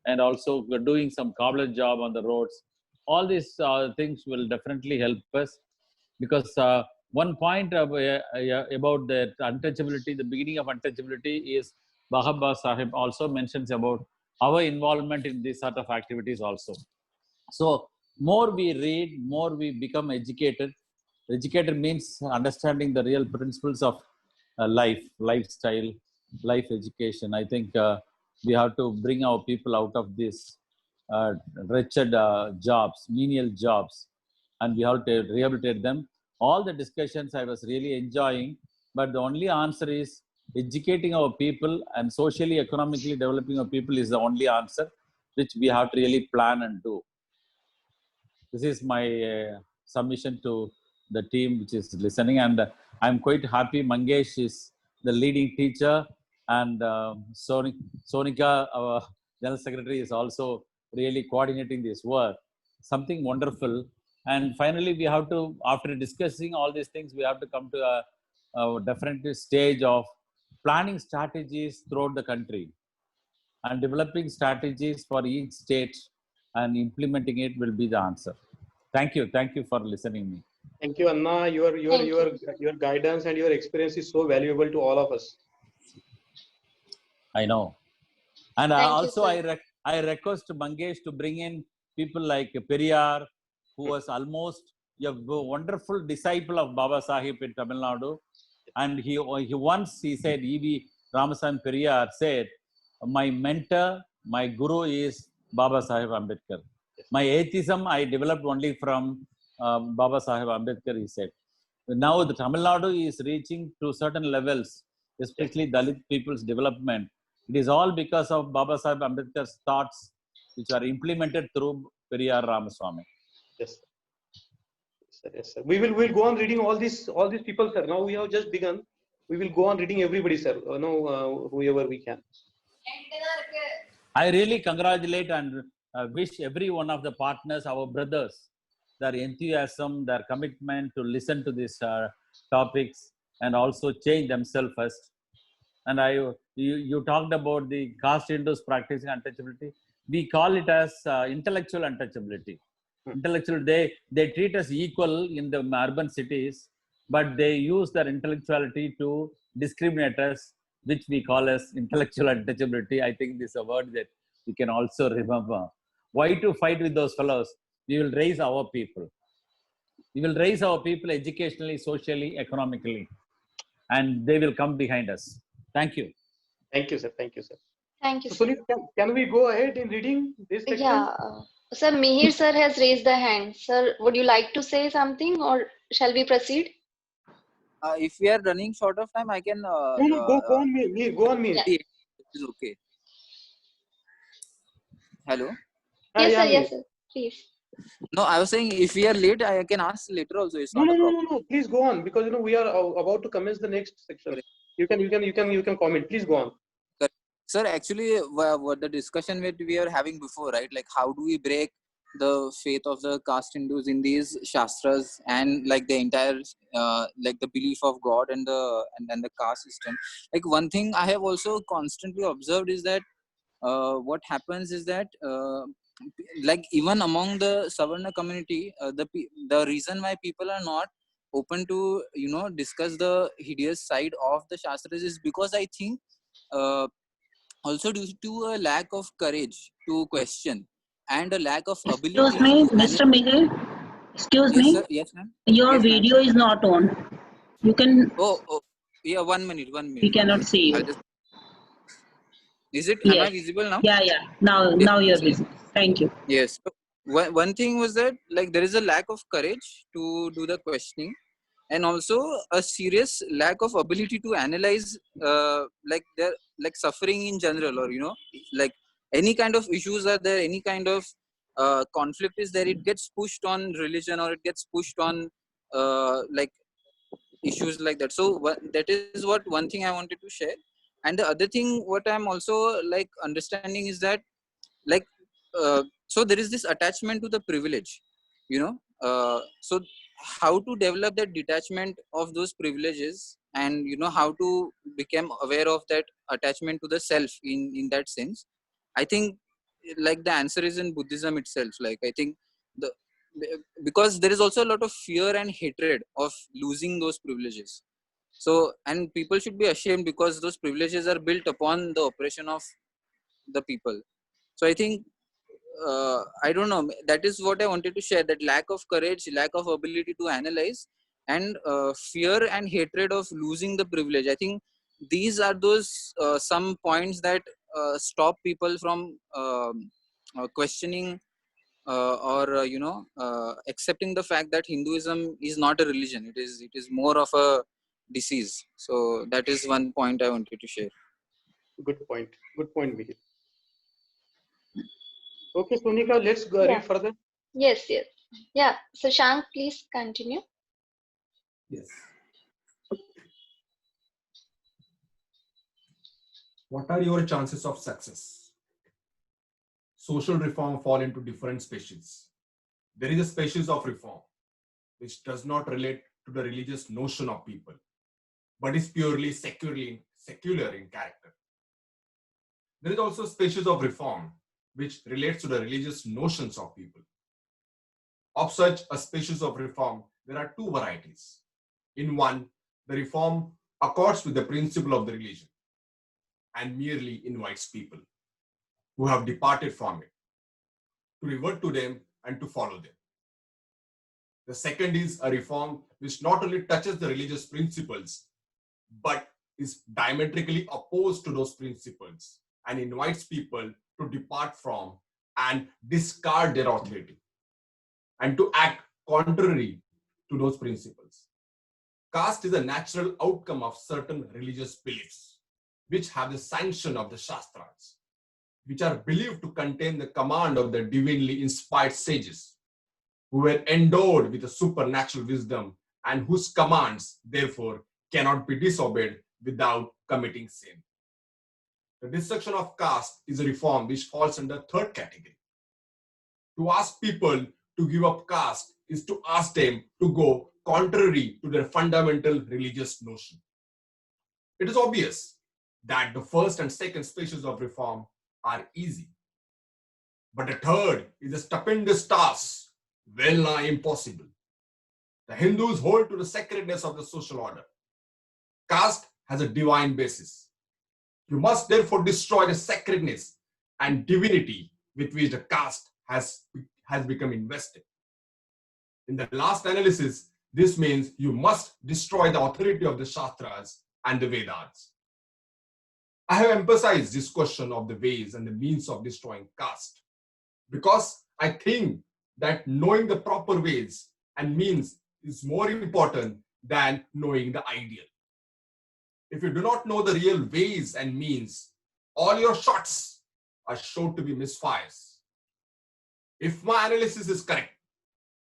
and also doing some cobbler job on the roads. All these things will definitely help us, because one point about the untouchability, the beginning of untouchability, is Baba Sahib also mentions about our involvement in these sort of activities also. So more we read, more we become educated. Educated means understanding the real principles of life, lifestyle, life education. I think we have to bring our people out of this wretched jobs, menial jobs, and we have to rehabilitate them. All the discussions I was really enjoying, but the only answer is educating our people and socially, economically developing our people is the only answer, which we have to really plan and do. This is my submission to the team which is listening, and I'm quite happy Mangesh is the leading teacher, and Sonika, our General Secretary, is also really coordinating this work. Something wonderful. And finally, we have to, after discussing all these things, we have to come to a definitive stage of planning strategies throughout the country and developing strategies for each state and implementing it will be the answer. Thank you. Thank you for listening to me. Thank you, Anna. Your guidance and your experience is so valuable to all of us. I know. And Thank you, also, sir. I request Mangesh to bring in people like Periyar, who was almost a wonderful disciple of Baba Sahib in Tamil Nadu. And he once said, E.V. Ramaswamy Periyar said, my mentor, my guru is Baba Sahib Ambedkar. My atheism I developed only from Baba Sahib Ambedkar, he said. Now the Tamil Nadu is reaching to certain levels, especially Dalit people's development. It is all because of Baba Sahib Ambedkar's thoughts, which are implemented through Periyar Ramaswamy. Yes, sir. Yes, sir. We'll go on reading all these people, sir. Now we have just begun. We will go on reading everybody, sir. Whoever we can. I really congratulate and wish every one of the partners, our brothers, their enthusiasm, their commitment to listen to these topics and also change themselves first. And you talked about the caste-induced practicing untouchability. We call it as intellectual untouchability. Intellectual, they treat us equal in the urban cities, but they use their intellectuality to discriminate us, which we call as intellectual untouchability. I think this is a word that we can also remember. Why to fight with those fellows? We will raise our people. We will raise our people educationally, socially, economically, and they will come behind us. Thank you. Thank you, sir. Thank you, sir. Thank you, So, sir. can we go ahead in reading this section? Yeah. Sir, Mihir sir has raised the hand. Sir, would you like to say something or shall we proceed? If we are running short of time, I can. Go on, Mihir. Go on, Mihir. It is okay. Hello. Yes, yeah, sir. Yes, sir. Please. No, I was saying if we are late, I can ask later also. It's not a problem. No. Please go on because we are about to commence the next section. You can comment. Please go on. Correct. Sir, actually, what the discussion we were having before, right? Like, how do we break the faith of the caste Hindus in these shastras and like the entire like the belief of God and the caste system? Like, one thing I have also constantly observed is that what happens is that like even among the Savarna community, the reason why people are not open to discuss the hideous side of the shastras is because I think also due to a lack of courage to question and a lack of ability. Excuse me, Mr. Mihir. Excuse me. Sir. Yes, ma'am. Your Yes, video is not on. You can. Oh, yeah. 1 minute. We cannot see you. Is it? Yes. Am I visible now? Yeah. Now you're visible. Thank you. Yes. One thing was that like there is a lack of courage to do the questioning, and also a serious lack of ability to analyze like their like suffering in general, or like any kind of issues are there, any kind of conflict is there, it gets pushed on religion or it gets pushed on like issues like that. So that is what one thing I wanted to share. And the other thing what I'm also like understanding is that like so there is this attachment to the privilege, so how to develop that detachment of those privileges and how to become aware of that attachment to the self in that sense. I think like the answer is in Buddhism itself. Like I think because there is also a lot of fear and hatred of losing those privileges. So, and people should be ashamed because those privileges are built upon the oppression of the people. So I think I don't know, that is what I wanted to share, that lack of courage, lack of ability to analyze, and fear and hatred of losing the privilege. I think these are those some points that stop people from questioning or accepting the fact that Hinduism is not a religion. It is more of a disease. So that is one point I wanted to share. Good point, Mihir. Okay, Sonika, let's go read further. Yes. Yeah. So Shank, please continue. Yes. What are your chances of success? Social reform fall into different species. there is a species of reform which does not relate to the religious notion of people, but is purely secular in character. There is also a species of reform which relates to the religious notions of people. Of such a species of reform, there are two varieties. In one, the reform accords with the principle of the religion and merely invites people who have departed from it to revert to them and to follow them. The second is a reform which not only touches the religious principles, but is diametrically opposed to those principles and invites people to depart from and discard their authority and to act contrary to those principles. Caste is a natural outcome of certain religious beliefs, which have the sanction of the Shastras, which are believed to contain the command of the divinely inspired sages, who were endowed with a supernatural wisdom and whose commands, therefore, cannot be disobeyed without committing sin. The destruction of caste is a reform which falls under the third category. To ask people to give up caste is to ask them to go contrary to their fundamental religious notion. It is obvious that the first and second species of reform are easy, but the third is a stupendous task, well nigh impossible. The Hindus hold to the sacredness of the social order. Caste has a divine basis. You must therefore destroy the sacredness and divinity with which the caste has become invested. In the last analysis, this means you must destroy the authority of the Shastras and the Vedas. I have emphasized this question of the ways and the means of destroying caste because I think that knowing the proper ways and means is more important than knowing the ideal. If you do not know the real ways and means, all your shots are sure to be misfires. If my analysis is correct,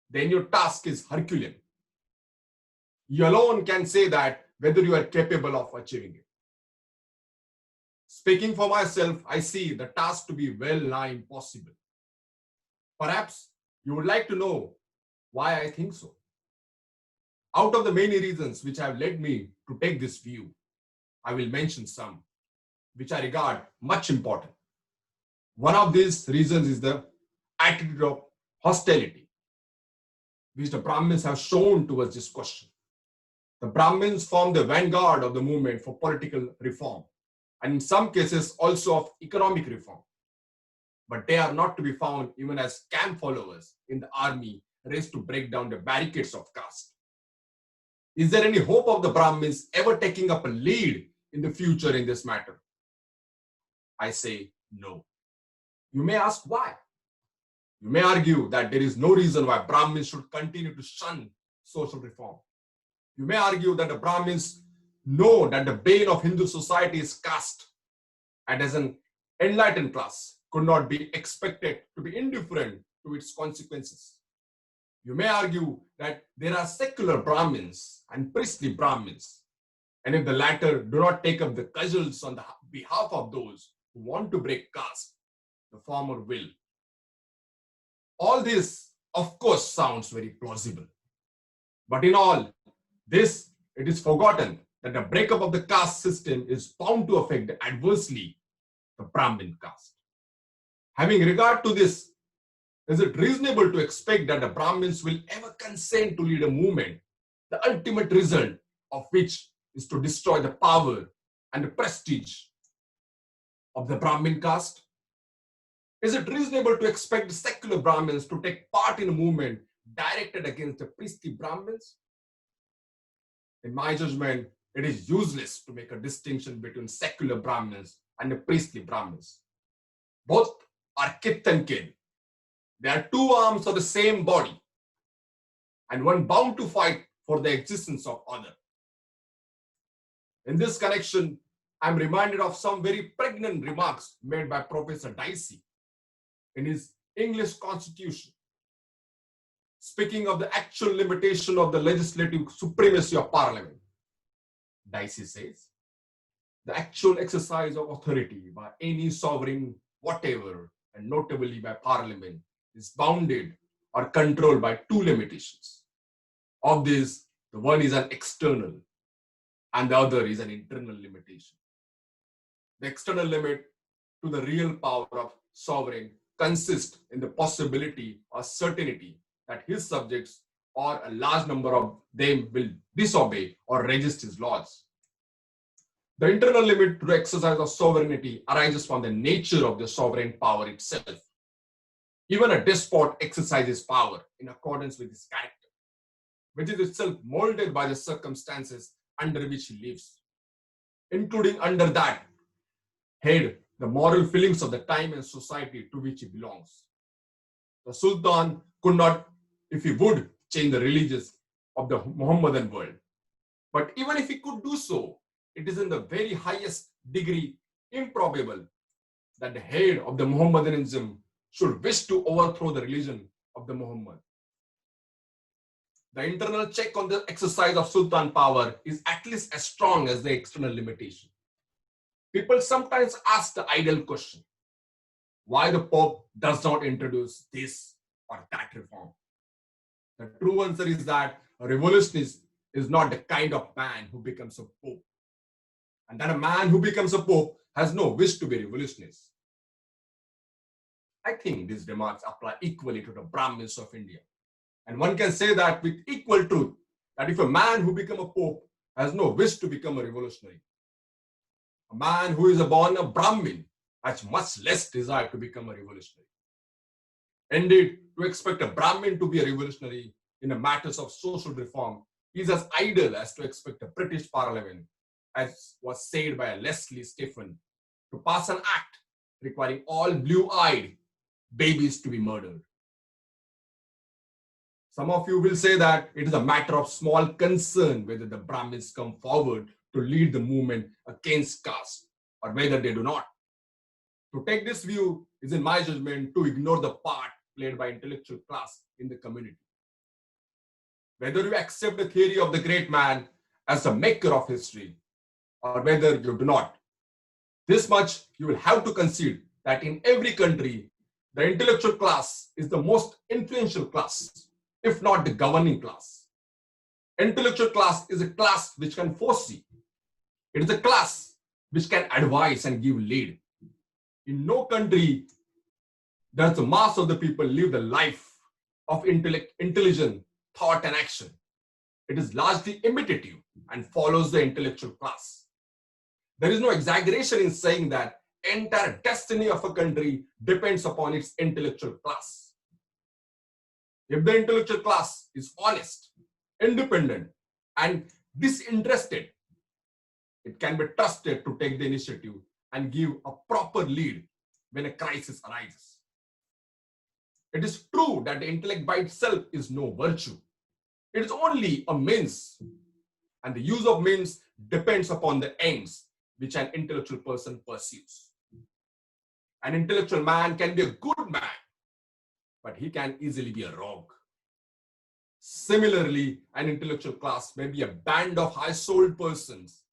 then your task is Herculean. You alone can say that whether you are capable of achieving it. Speaking for myself, I see the task to be well nigh impossible. Perhaps you would like to know why I think so. Out of the many reasons which have led me to take this view, I will mention some which I regard much important. One of these reasons is the attitude of hostility which the Brahmins have shown towards this question. The Brahmins form the vanguard of the movement for political reform and in some cases also of economic reform. But they are not to be found even as camp followers in the army raised to break down the barricades of caste. Is there any hope of the Brahmins ever taking up a lead in the future in this matter? I say no. You may ask why. You may argue that there is no reason why Brahmins should continue to shun social reform. You may argue that the Brahmins know that the bane of Hindu society is caste, and as an enlightened class could not be expected to be indifferent to its consequences. You may argue that there are secular Brahmins and priestly Brahmins, and if the latter do not take up the cudgels on the behalf of those who want to break caste, the former will. All this, of course, sounds very plausible. But in all this, it is forgotten that the breakup of the caste system is bound to affect adversely the Brahmin caste. Having regard to this, is it reasonable to expect that the Brahmins will ever consent to lead a movement, the ultimate result of which is to destroy the power and the prestige of the Brahmin caste? Is it reasonable to expect the secular Brahmins to take part in a movement directed against the priestly Brahmins? In my judgment, it is useless to make a distinction between secular Brahmins and the priestly Brahmins. Both are kith and kin. They are two arms of the same body, and one bound to fight for the existence of other. In this connection, I am reminded of some very pregnant remarks made by Professor Dicey in his English Constitution, speaking of the actual limitation of the legislative supremacy of Parliament. Dicey says, the actual exercise of authority by any sovereign whatever, and notably by Parliament, is bounded are controlled by two limitations. Of these, the one is an external and the other is an internal limitation. The external limit to the real power of sovereign consists in the possibility or certainty that his subjects or a large number of them will disobey or resist his laws. The internal limit to the exercise of sovereignty arises from the nature of the sovereign power itself. Even a despot exercises power in accordance with his character, which is itself molded by the circumstances under which he lives, including under that head the moral feelings of the time and society to which he belongs. The Sultan could not, if he would, change the religions of the Muhammadan world. But even if he could do so, it is in the very highest degree improbable that the head of the Muhammadanism should wish to overthrow the religion of the Muhammad. The internal check on the exercise of Sultan power is at least as strong as the external limitation. People sometimes ask the idle question, why the Pope does not introduce this or that reform? The true answer is that a revolutionist is not the kind of man who becomes a Pope. And that a man who becomes a Pope has no wish to be revolutionist. I think these remarks apply equally to the Brahmins of India. And one can say that with equal truth, that if a man who becomes a Pope has no wish to become a revolutionary, a man who is born a Brahmin has much less desire to become a revolutionary. Indeed, to expect a Brahmin to be a revolutionary in the matters of social reform is as idle as to expect a British Parliament, as was said by Leslie Stephen, to pass an act requiring all blue-eyed babies to be murdered. Some of you will say that it is a matter of small concern whether the Brahmins come forward to lead the movement against caste or whether they do not. To take this view is, in my judgment, to ignore the part played by intellectual class in the community. Whether you accept the theory of the great man as the maker of history or whether you do not, this much you will have to concede that in every country, the intellectual class is the most influential class, if not the governing class. Intellectual class is a class which can foresee. It is a class which can advise and give lead. In no country does the mass of the people live the life of intelligent thought and action. It is largely imitative and follows the intellectual class. There is no exaggeration in saying that entire destiny of a country depends upon its intellectual class. If the intellectual class is honest, independent, and disinterested, it can be trusted to take the initiative and give a proper lead when a crisis arises. It is true that the intellect by itself is no virtue. It is only a means, and the use of means depends upon the ends which an intellectual person pursues. An intellectual man can be a good man, but he can easily be a rogue. Similarly, an intellectual class may be a band of high-souled persons,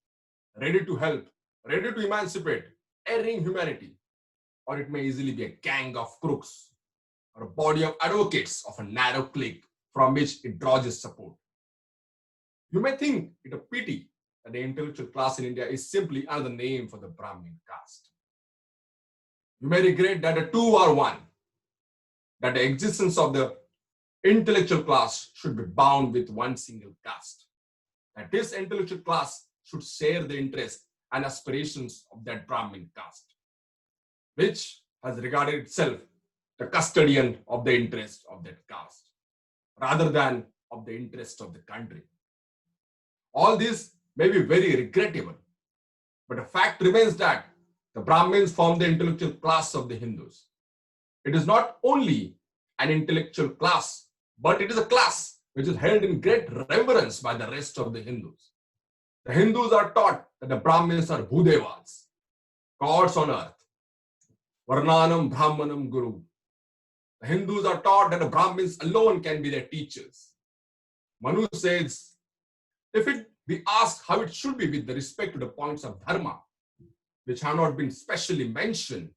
ready to help, ready to emancipate erring humanity, or it may easily be a gang of crooks or a body of advocates of a narrow clique from which it draws its support. You may think it a pity that the intellectual class in India is simply another name for the Brahmin caste. You may regret that the two are one, that the existence of the intellectual class should be bound with one single caste, that this intellectual class should share the interests and aspirations of that Brahmin caste, which has regarded itself the custodian of the interest of that caste, rather than of the interest of the country. All this may be very regrettable, but the fact remains that the Brahmins form the intellectual class of the Hindus. It is not only an intellectual class, but it is a class which is held in great reverence by the rest of the Hindus. The Hindus are taught that the Brahmins are Bhudevas, gods on earth. Varnanam Brahmanam Guru. The Hindus are taught that the Brahmins alone can be their teachers. Manu says, if it be asked how it should be with respect to the points of dharma, which have not been specially mentioned,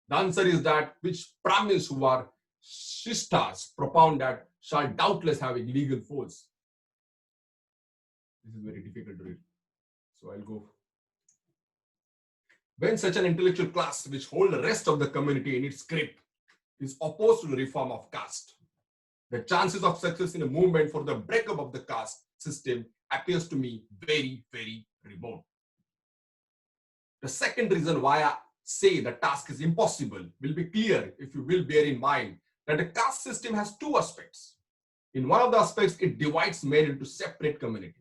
the answer is that which Brahmins who are shishtas propound that shall doubtless have a legal force. This is very difficult to read, so I'll go. When such an intellectual class which hold the rest of the community in its grip is opposed to the reform of caste, the chances of success in a movement for the breakup of the caste system appears to me very, very remote. The second reason why I say the task is impossible will be clear if you will bear in mind that the caste system has two aspects. In one of the aspects, it divides men into separate communities.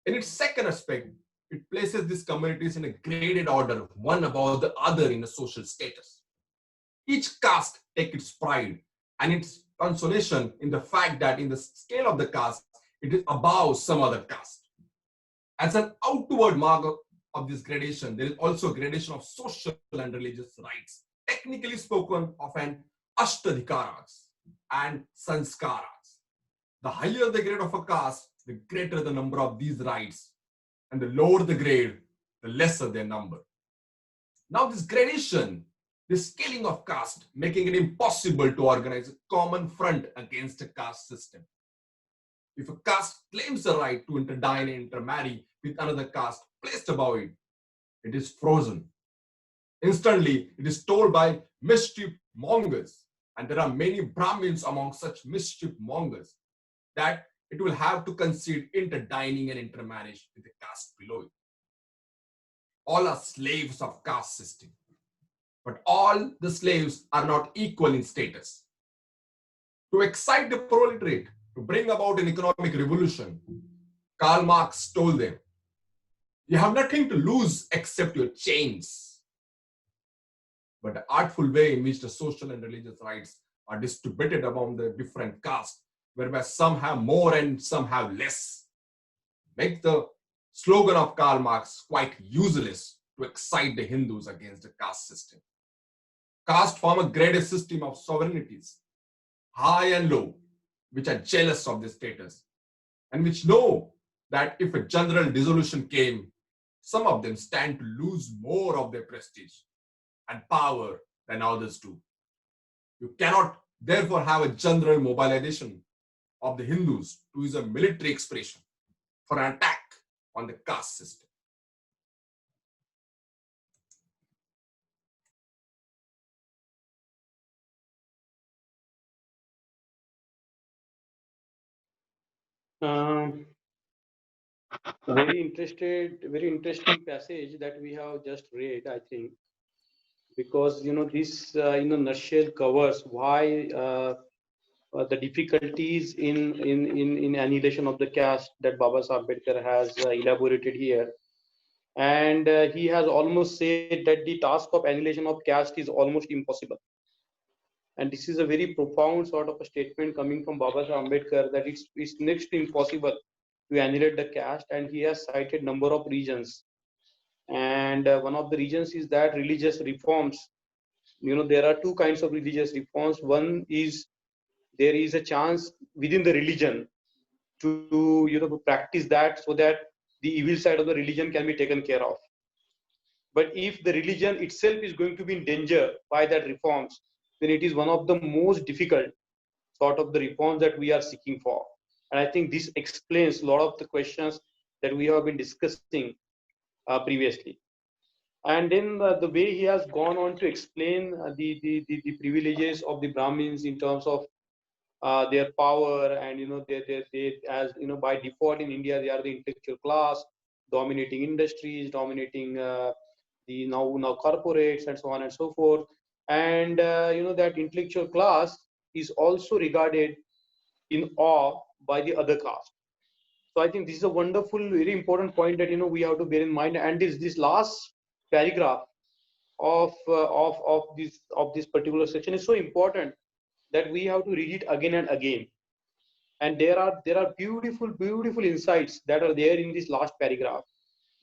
In its second aspect, it places these communities in a graded order, one above the other in a social status. Each caste takes its pride and its consolation in the fact that in the scale of the caste, it is above some other caste. As an outward mark of this gradation, there is also a gradation of social and religious rights, technically spoken of an ashtadhikaras and sanskaras. The higher the grade of a caste, the greater the number of these rights, and the lower the grade, the lesser their number. Now this gradation, this scaling of caste, making it impossible to organize a common front against a caste system. If a caste claims the right to interdine and intermarry with another caste placed above it, it is frozen. Instantly, it is told by mischief mongers, and there are many Brahmins among such mischief mongers, that it will have to concede interdining and intermarriage with the caste below it. All are slaves of caste system, but all the slaves are not equal in status. To excite the proletariat, to bring about an economic revolution, Karl Marx told them, you have nothing to lose except your chains. But the artful way in which the social and religious rights are distributed among the different castes, whereby some have more and some have less, make the slogan of Karl Marx quite useless to excite the Hindus against the caste system. Caste form a graded system of sovereignties, high and low, which are jealous of their status, and which know that if a general dissolution came, some of them stand to lose more of their prestige and power than others do. You cannot therefore have a general mobilization of the Hindus to use a military expression for an attack on the caste system. Very interesting passage that we have just read, I think, because this in a nutshell covers why the difficulties in annihilation of the caste that Baba Saheb Ambedkar has elaborated here, and he has almost said that the task of annihilation of caste is almost impossible. And this is a very profound sort of a statement coming from Baba Saheb Ambedkar, that it's next to impossible to annihilate the caste, and he has cited number of reasons. And one of the reasons is that religious reforms. There are two kinds of religious reforms. One is there is a chance within the religion to practice that, so that the evil side of the religion can be taken care of. But if the religion itself is going to be in danger by that reforms, then it is one of the most difficult sort of the reforms that we are seeking for. And I think this explains a lot of the questions that we have been discussing previously. And then the way he has gone on to explain the privileges of the Brahmins in terms of their power, and they as by default in India they are the intellectual class, dominating industries, dominating the now corporates, and so on and so forth. And that intellectual class is also regarded in awe by the other caste. So I think this is a wonderful, very important point that we have to bear in mind. And this last paragraph of this particular section is so important that we have to read it again and again. And there are beautiful insights that are there in this last paragraph.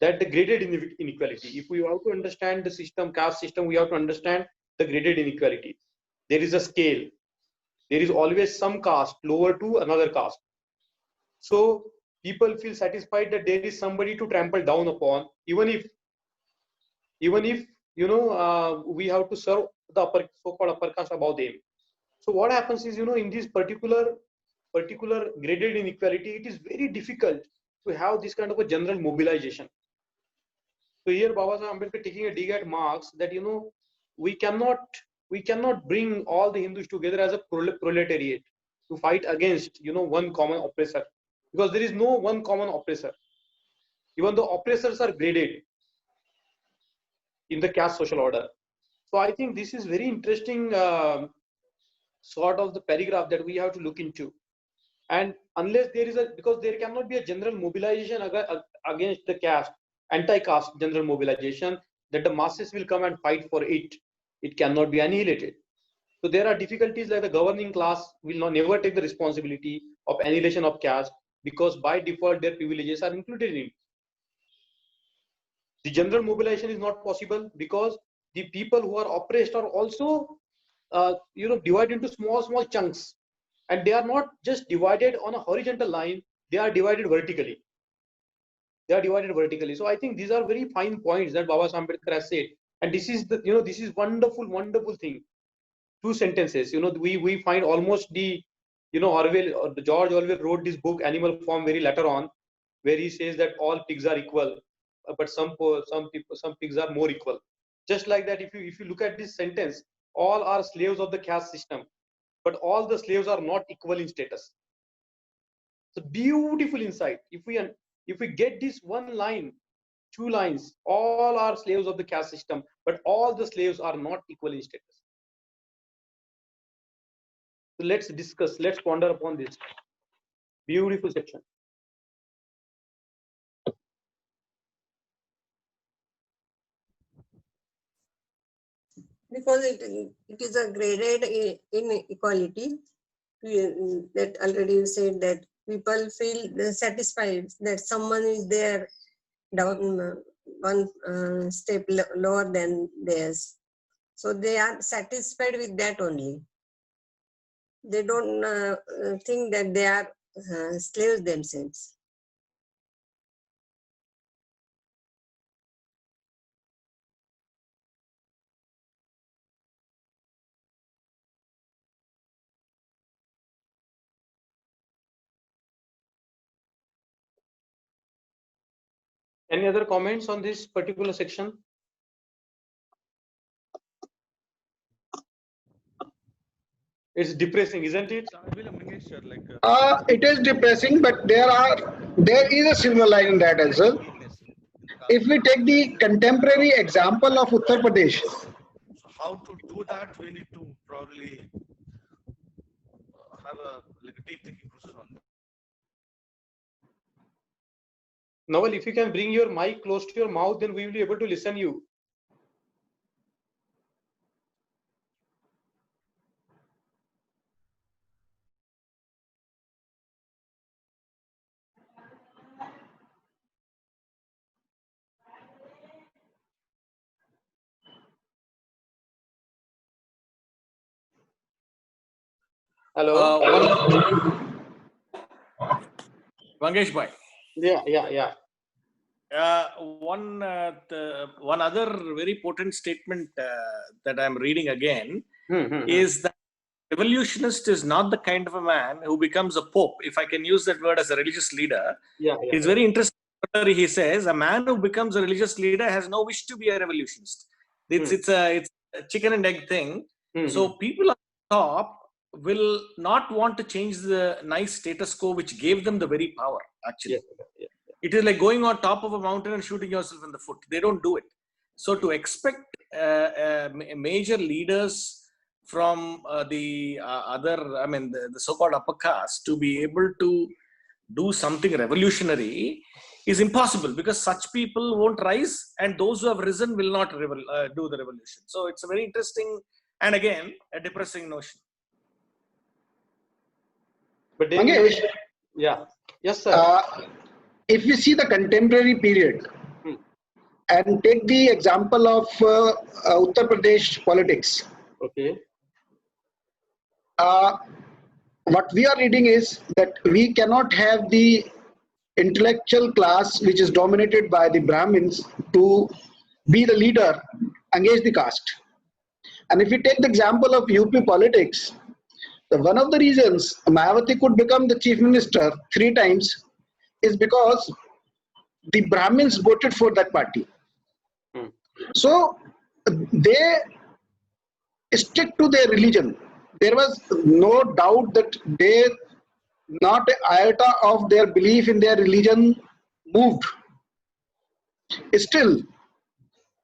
That the graded inequality. If we have to understand the system, caste system, we have to understand the graded inequality. There is a scale. There is always some caste lower to another caste. So people feel satisfied that there is somebody to trample down upon, even if we have to serve the so-called upper caste above them. So what happens is, in this particular graded inequality, it is very difficult to have this kind of a general mobilization. So here Baba Sahib Ambedkar taking a dig at Marx that we cannot bring all the Hindus together as a proletariat to fight against one common oppressor, because there is no one common oppressor. Even though oppressors are graded in the caste social order. So I think this is very interesting sort of the paragraph that we have to look into. And unless because there cannot be a general mobilization against the caste, anti-caste general mobilization, that the masses will come and fight for it. It cannot be annihilated. So there are difficulties like the governing class will never take the responsibility of annihilation of caste, because by default their privileges are included in it. The general mobilization is not possible because the people who are oppressed are also divided into small chunks, and they are not just divided on a horizontal line, they are divided vertically. So I think these are very fine points that Baba Sahib Ambedkar has said, and this is this is wonderful thing. 2 sentences, we find almost the Orwell, or the George Orwell wrote this book Animal Farm very later on, where he says that all pigs are equal, but some pigs are more equal. Just like that, if you look at this sentence, all are slaves of the caste system, but all the slaves are not equal in status. It's a beautiful insight. If we get this 1 line, 2 lines, all are slaves of the caste system, but all the slaves are not equal in status. So let's discuss, let's ponder upon this beautiful section. Because it is a graded inequality. That already you said that people feel satisfied that someone is there down one step lower than theirs. So they are satisfied with that only. They don't think that they are slaves themselves. Any other comments on this particular section? It's depressing, isn't it? It is depressing, but there is a silver line in that as well. If we take the contemporary example of Uttar Pradesh, How to do that, we need to probably have a deep thinking process on that. Noel, if you can bring your mic close to your mouth, then we will be able to listen you. Hello. Mangesh bhai. Yeah. One other very potent statement that I'm reading again is that revolutionist is not the kind of a man who becomes a pope, if I can use that word as a religious leader. It's very interesting. He says a man who becomes a religious leader has no wish to be a revolutionist. It's a chicken and egg thing. So people on top will not want to change the nice status quo which gave them the very power, actually. It is like going on top of a mountain and shooting yourself in the foot. They don't do it. So to expect major leaders from the so-called upper caste to be able to do something revolutionary is impossible, because such people won't rise, and those who have risen will not do the revolution. So it's a very interesting and again a depressing notion. But then, Mangesh, yes sir. If we see the contemporary period and take the example of Uttar Pradesh politics, okay. What we are reading is that we cannot have the intellectual class which is dominated by the Brahmins to be the leader against the caste. And if we take the example of UP politics, one of the reasons Mayawati could become the chief minister 3 times is because the Brahmins voted for that party. So they stick to their religion. There was no doubt that they, not an iota of their belief in their religion moved. Still,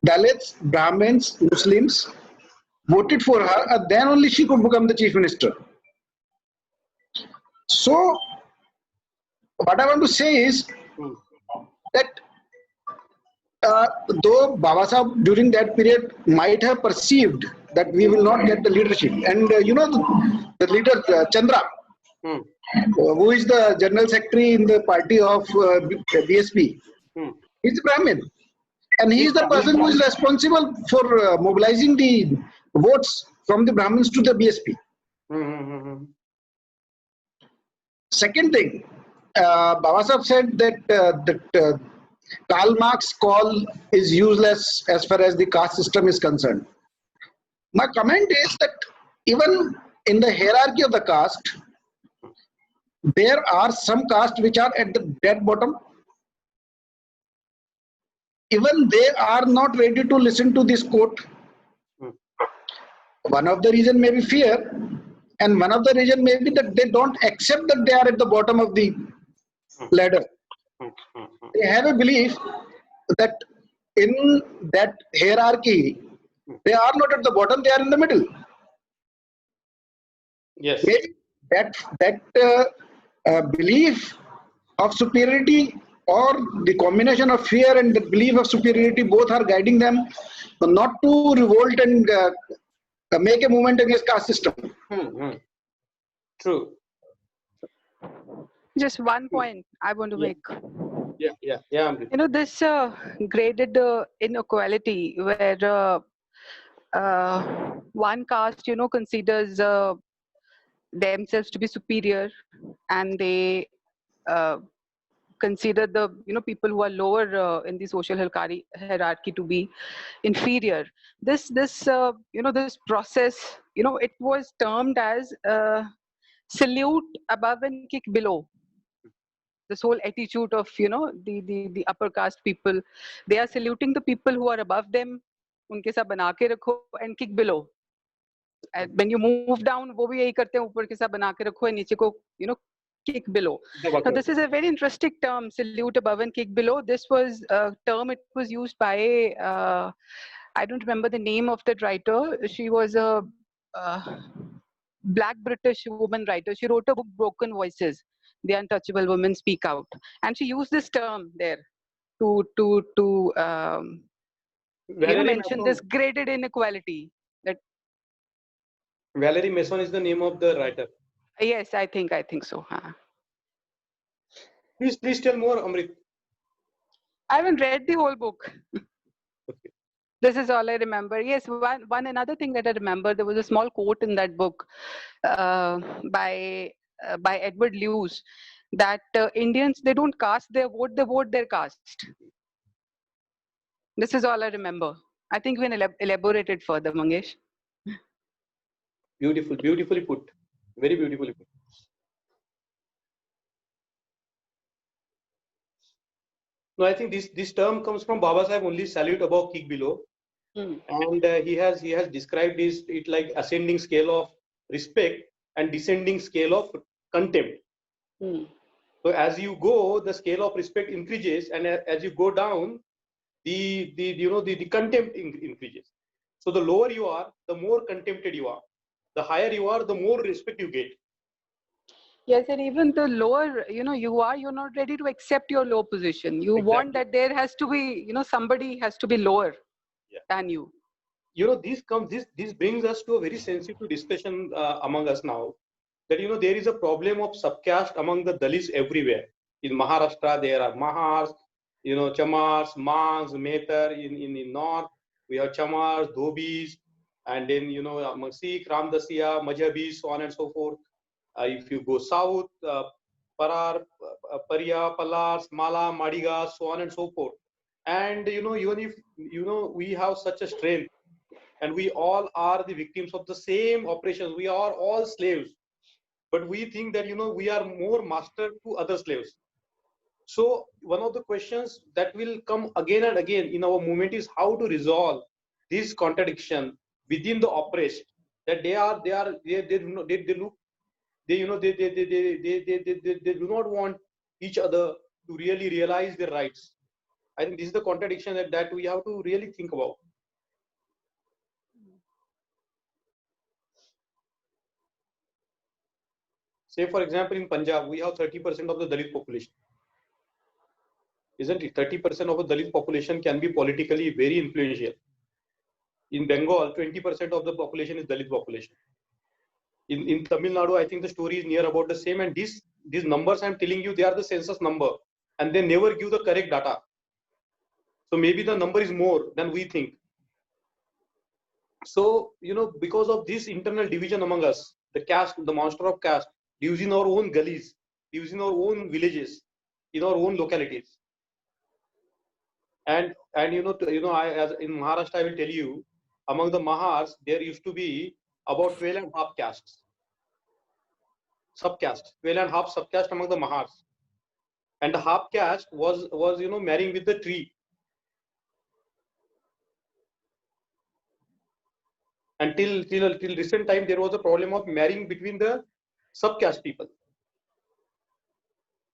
Dalits, Brahmins, Muslims voted for her, and then only she could become the chief minister. So, what I want to say is that though Baba Sahib during that period might have perceived that we will not get the leadership, and the leader Chandra, who is the general secretary in the party of BSP, he's a Brahmin, and he is the person who is responsible for mobilizing the votes from the Brahmins to the BSP. Second thing, Baba Sahib said that Karl Marx's call is useless as far as the caste system is concerned. My comment is that even in the hierarchy of the caste, there are some castes which are at the dead bottom. Even they are not ready to listen to this quote. One of the reason may be fear, and one of the reason may be that they don't accept that they are at the bottom of the ladder. They have a belief that in that hierarchy, they are not at the bottom, they are in the middle. Yes. That belief of superiority, or the combination of fear and the belief of superiority, both are guiding them not to revolt and make a movement against caste system. True. Just one point I want to make. Yeah. You know, this graded inequality where one caste, considers themselves to be superior, and they consider the people who are lower in the social hierarchy to be inferior. This process, it was termed as salute above and kick below. This whole attitude of the upper caste people, they are saluting the people who are above them, unke साथ बना के रखो, and kick below. And when you move down, वो भी यही करते हैं, ऊपर के साथ बना के रखो, नीचे को kick below. Now this is a very interesting term, salute above and kick below. This was a term, it was used by I don't remember the name of that writer. She was a Black British woman writer. She wrote a book, Broken Voices, The Untouchable Women Speak Out, and she used this term there to mention this graded inequality. That Valerie Masson is the name of the writer. Yes, I think so. Please tell more, Amrit. I haven't read the whole book. This is all I remember. Yes, one another thing that I remember, there was a small quote in that book by Edward Lewis, that Indians, they don't cast their vote, they vote their caste. This is all I remember. I think we can elaborate it further, Mangesh. Beautifully put. Very beautifully put. No, I think this term comes from Baba Sahib only, salute above, kick below. And he has described it like ascending scale of respect and descending scale of contempt. So as you go, the scale of respect increases, and as you go down, the contempt increases. So the lower you are, the more contempted you are. The higher you are, the more respect you get. Yes, and even the lower, you're not ready to accept your low position. You want that there has to be, somebody has to be lower than you. This brings us to a very sensitive discussion among us now. That there is a problem of subcaste among the Dalits everywhere. In Maharashtra, there are Mahars, Chamars, Mangs, Mehtar. In North, we have Chamars, Dhobis, and then among Sikh, Ramdasiya, Majhabis, so on and so forth. If you go south, Parar, Pariya, Palars, Mala, Madigas, so on and so forth. And even if we have such a strength, and we all are the victims of the same oppressions, we are all slaves but we think that, you know, we are more master to other slaves. So one of the questions that will come again and again in our movement is how to resolve this contradiction within the oppressed, that they do not want each other to really realize their rights. I think this is the contradiction that we have to really think about. Say, for example, in Punjab, we have 30% of the Dalit population. Isn't it? 30% of the Dalit population can be politically very influential. In Bengal, 20% of the population is Dalit population. In Tamil Nadu, I think the story is near about the same. And these numbers I'm telling you, they are the census number, and they never give the correct data. So maybe the number is more than we think. So, you know, because of this internal division among us, the caste, the monster of caste, lives in our own gullies, lives in our own villages, in our own localities. And you know, as in Maharashtra, I will tell you, among the Mahars, there used to be about 12.5 castes, subcaste, 12.5 subcaste among the Mahars. And the half caste was you know, marrying with the tree. Until recent time, there was a problem of marrying between the subcaste people.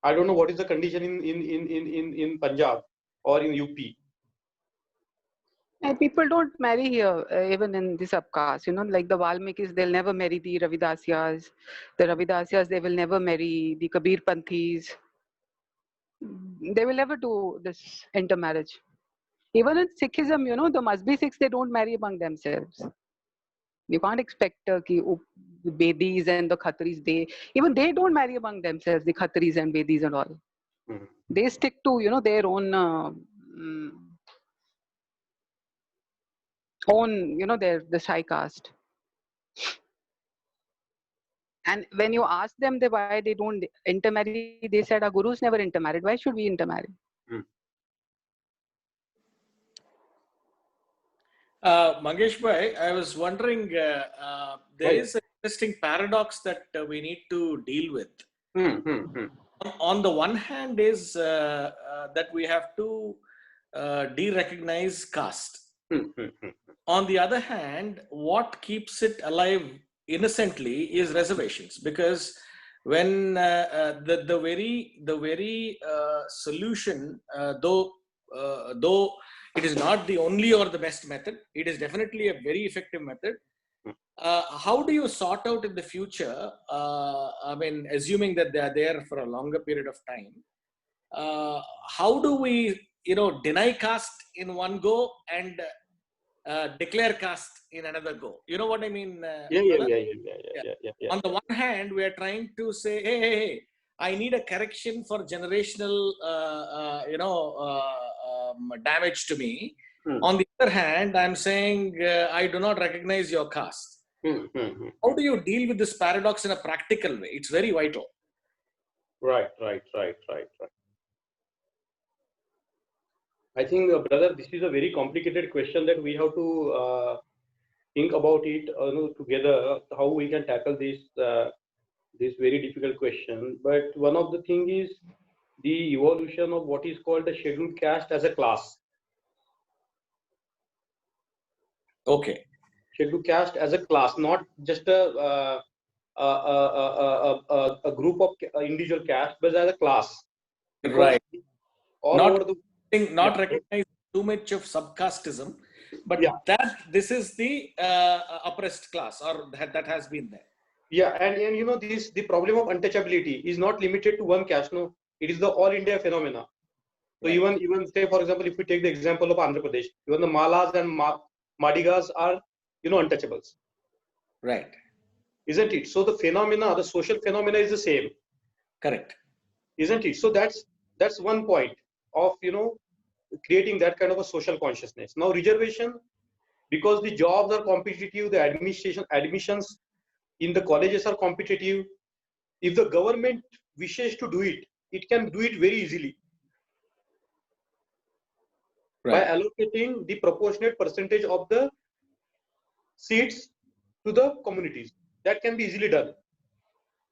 I don't know what is the condition in Punjab or in UP. And people don't marry here, even in the subcaste. You know, like the Valmikis, they'll never marry the Ravidasyas. The Ravidasyas, they will never marry the Kabir Panthis. They will never do this intermarriage. Even in Sikhism, you know, the Mazbi Sikhs, they don't marry among themselves. You can't expect the Bedis and the Khatris, they don't marry among themselves, the Khatris and Bedis and all. Mm-hmm. They stick to, you know, their own, you know, the Sai caste. And when you ask them why they don't intermarry, they said our gurus never intermarried. Why should we intermarry? Mangesh Bhai, I was wondering, there is an interesting paradox that we need to deal with. On the one hand is that we have to de-recognize caste. On the other hand, what keeps it alive innocently is reservations, because when the very solution, though it is not the only or the best method, it is definitely a very effective method. How do you sort out in the future, I mean, assuming that they are there for a longer period of time, how do we, you know, deny caste in one go and declare caste in another go? You know what I mean? Yeah. On the one hand, we are trying to say, hey, I need a correction for generational, damage to me. On the other hand, I'm saying I do not recognize your caste. How do you deal with this paradox in a practical way? It's very vital. Right. I think, brother, this is a very complicated question that we have to think about it together, how we can tackle this very difficult question. But one of the things is the evolution of what is called the scheduled caste as a class. Okay. Scheduled caste as a class, not just a group of individual caste, but as a class. Right. Not recognize too much of subcasteism, but this is the oppressed class, or that has been there. Yeah, and you know, the problem of untouchability is not limited to one caste. No, it is the all India phenomena. So even say, for example, if we take the example of Andhra Pradesh, even the Malas and Madigas are, you know, untouchables. Right. Isn't it? So the phenomena, the social phenomena is the same. Correct. Isn't it? So that's one point of, you know, creating that kind of a social consciousness. Now reservation, because the jobs are competitive, the admissions in the colleges are competitive. If the government wishes to do it, it can do it very easily. By allocating the proportionate percentage of the seats to the communities. That can be easily done.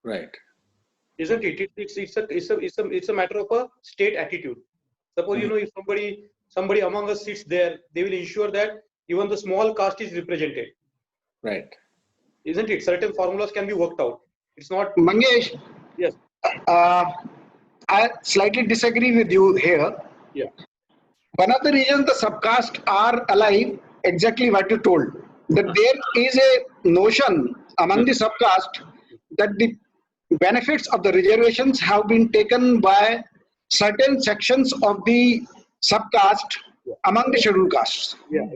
Right. Isn't it? It's a matter of a state attitude. Suppose if somebody among us sits there, they will ensure that even the small caste is represented. Right. Isn't it? Certain formulas can be worked out. It's not. Mangesh, Yes. I slightly disagree with you here. Yeah. One of the reasons the subcaste are alive, exactly what you told, that there is a notion among the subcaste that the benefits of the reservations have been taken by certain sections of the subcaste among the scheduled castes. Yeah.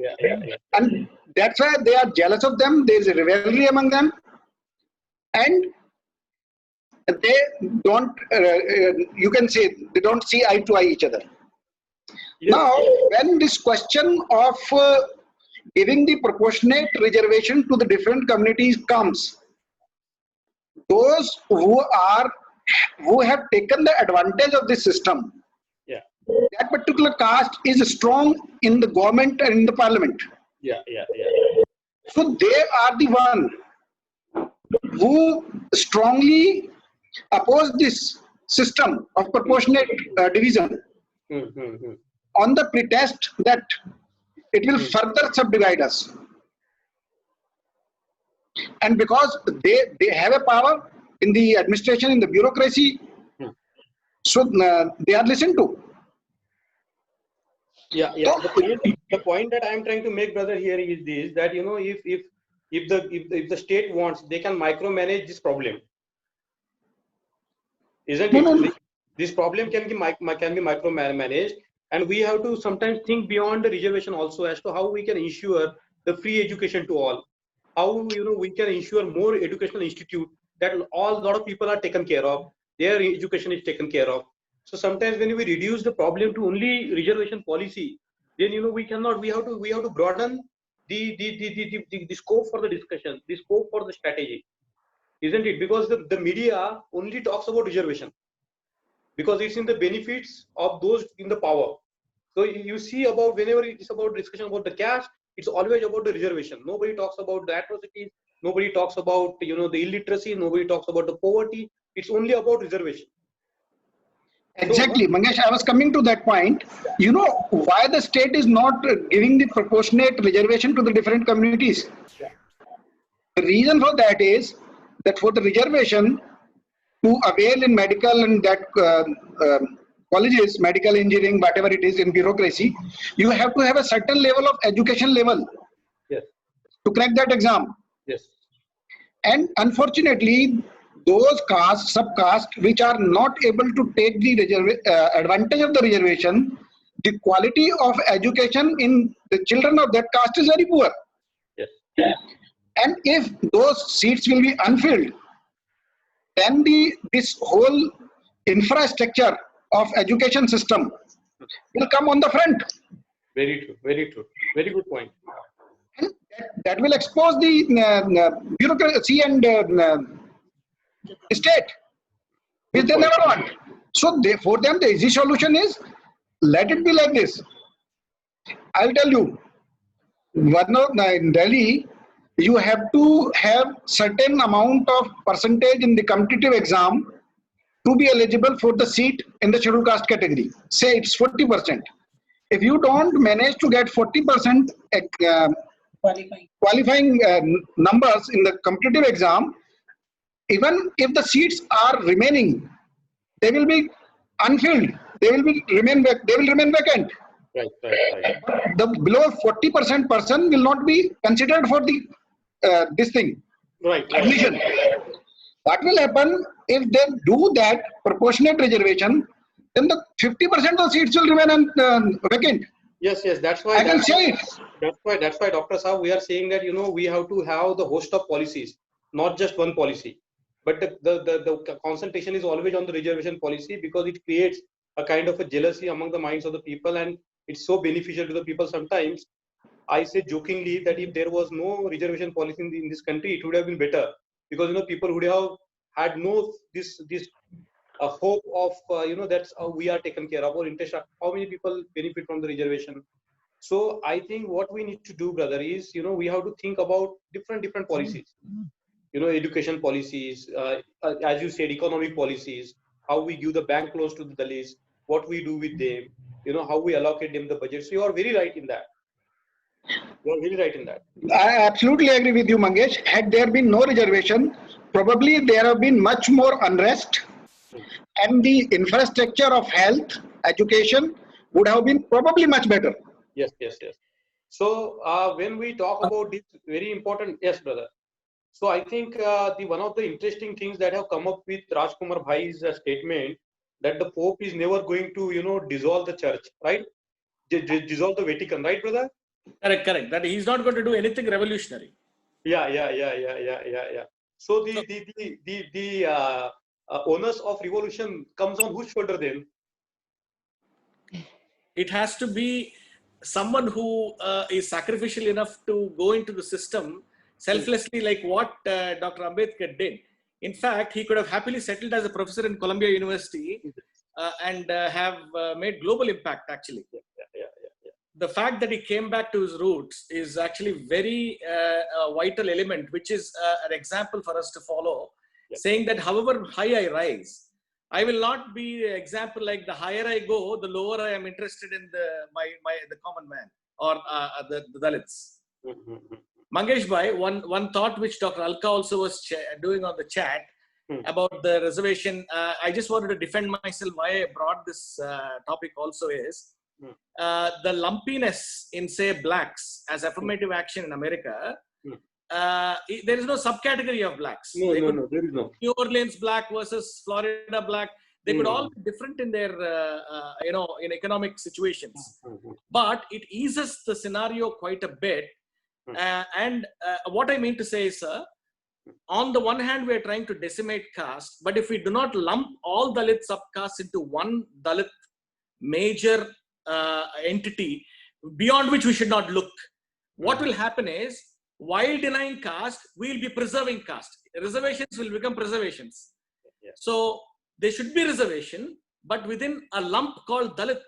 And that's why they are jealous of them. There is a rivalry among them. And they don't, you can say, they don't see eye to eye each other. Yes. Now, when this question of giving the proportionate reservation to the different communities comes, those who have taken the advantage of this system, Yeah. that particular caste is strong in the government and in the parliament. Yeah. So they are the one who strongly oppose this system of proportionate division on the pretext that it will further subdivide us. And because they have a power in the administration, in the bureaucracy, so they are listened to. Yeah. The point that I am trying to make, brother, here is this: that if the state wants, they can micromanage this problem. Isn't it? No. This problem can be micromanaged, and we have to sometimes think beyond the reservation also as to how we can ensure the free education to all. How we can ensure more educational institute that a lot of people are taken care of. Their education is taken care of. So sometimes when we reduce the problem to only reservation policy, then we cannot. We have to broaden the scope for the discussion, the scope for the strategy. Isn't it? Because the media only talks about reservation because it's in the benefits of those in the power. So you see about whenever it is about discussion about the caste, it's always about the reservation. Nobody talks about the atrocities. Nobody talks about the illiteracy. Nobody talks about the poverty. It's only about reservation. Exactly, Mangesh, I was coming to that point. You know why the state is not giving the proportionate reservation to the different communities? The reason for that is that for the reservation to avail in medical and that colleges, medical engineering, whatever it is in bureaucracy, you have to have a certain level of education level to crack that exam. Yes. And unfortunately, those castes, subcastes, which are not able to take the advantage of the reservation, the quality of education in the children of that caste is very poor. Yes. And if those seats will be unfilled, then this whole infrastructure of education system will come on the front. Very true. Very true. Very good point. And that will expose the bureaucracy and state, which they never want. So for them, the easy solution is let it be like this. I'll tell you, in Delhi, you have to have certain amount of percentage in the competitive exam to be eligible for the seat in the scheduled caste category. Say it's 40%. If you don't manage to get 40% qualifying numbers in the competitive exam, even if the seats are remaining, they will be unfilled. They will remain vacant. Right. The below 40% person will not be considered for the this thing. Right. Admission. What will happen if they do that proportionate reservation? Then the 50% of the seats will remain vacant. Yes. That's why I can say it. That's why, Dr. Saab, we are saying that we have to have the host of policies, not just one policy. But the concentration is always on the reservation policy because it creates a kind of a jealousy among the minds of the people, and it's so beneficial to the people. Sometimes I say jokingly that if there was no reservation policy in this country, it would have been better because people would have had this hope of that's how we are taken care of or interest. How many people benefit from the reservation? So I think what we need to do, brother, is we have to think about different policies. education policies, as you said, economic policies, how we give the bank loans to the Dalits, what we do with them, how we allocate them the budget. So you are very right in that. You are very right in that. I absolutely agree with you, Mangesh. Had there been no reservation, probably there have been much more unrest, and the infrastructure of health, education would have been probably much better. Yes. So when we talk about this very important, yes, brother. So I think one of the interesting things that have come up with Rajkumar Bhai's statement that the Pope is never going to dissolve the church, right? Dissolve the Vatican, right, brother? Correct. That he's not going to do anything revolutionary. Yeah. So the onus of revolution comes on whose shoulder then? It has to be someone who is sacrificial enough to go into the system selflessly, like what Dr. Ambedkar did. In fact, he could have happily settled as a professor in Columbia University and have made global impact, actually. Yeah. The fact that he came back to his roots is actually very vital element, which is an example for us to follow, saying that however high I rise, I will not be an example like the higher I go, the lower I am interested in the common man or the Dalits. Mangesh Bhai, one thought which Dr. Alka also was doing on the chat about the reservation, I just wanted to defend myself why I brought this topic also is, the lumpiness in, say, blacks as affirmative action in America, there is no subcategory of blacks. No, there is no. New Orleans black versus Florida black. They could all be different in their, in economic situations. But it eases the scenario quite a bit. And what I mean to say is, sir, on the one hand, we are trying to decimate caste, but if we do not lump all Dalit subcastes into one Dalit major entity beyond which we should not look, what will happen is, while denying caste, we will be preserving caste. Reservations will become preservations. So there should be reservation, but within a lump called Dalit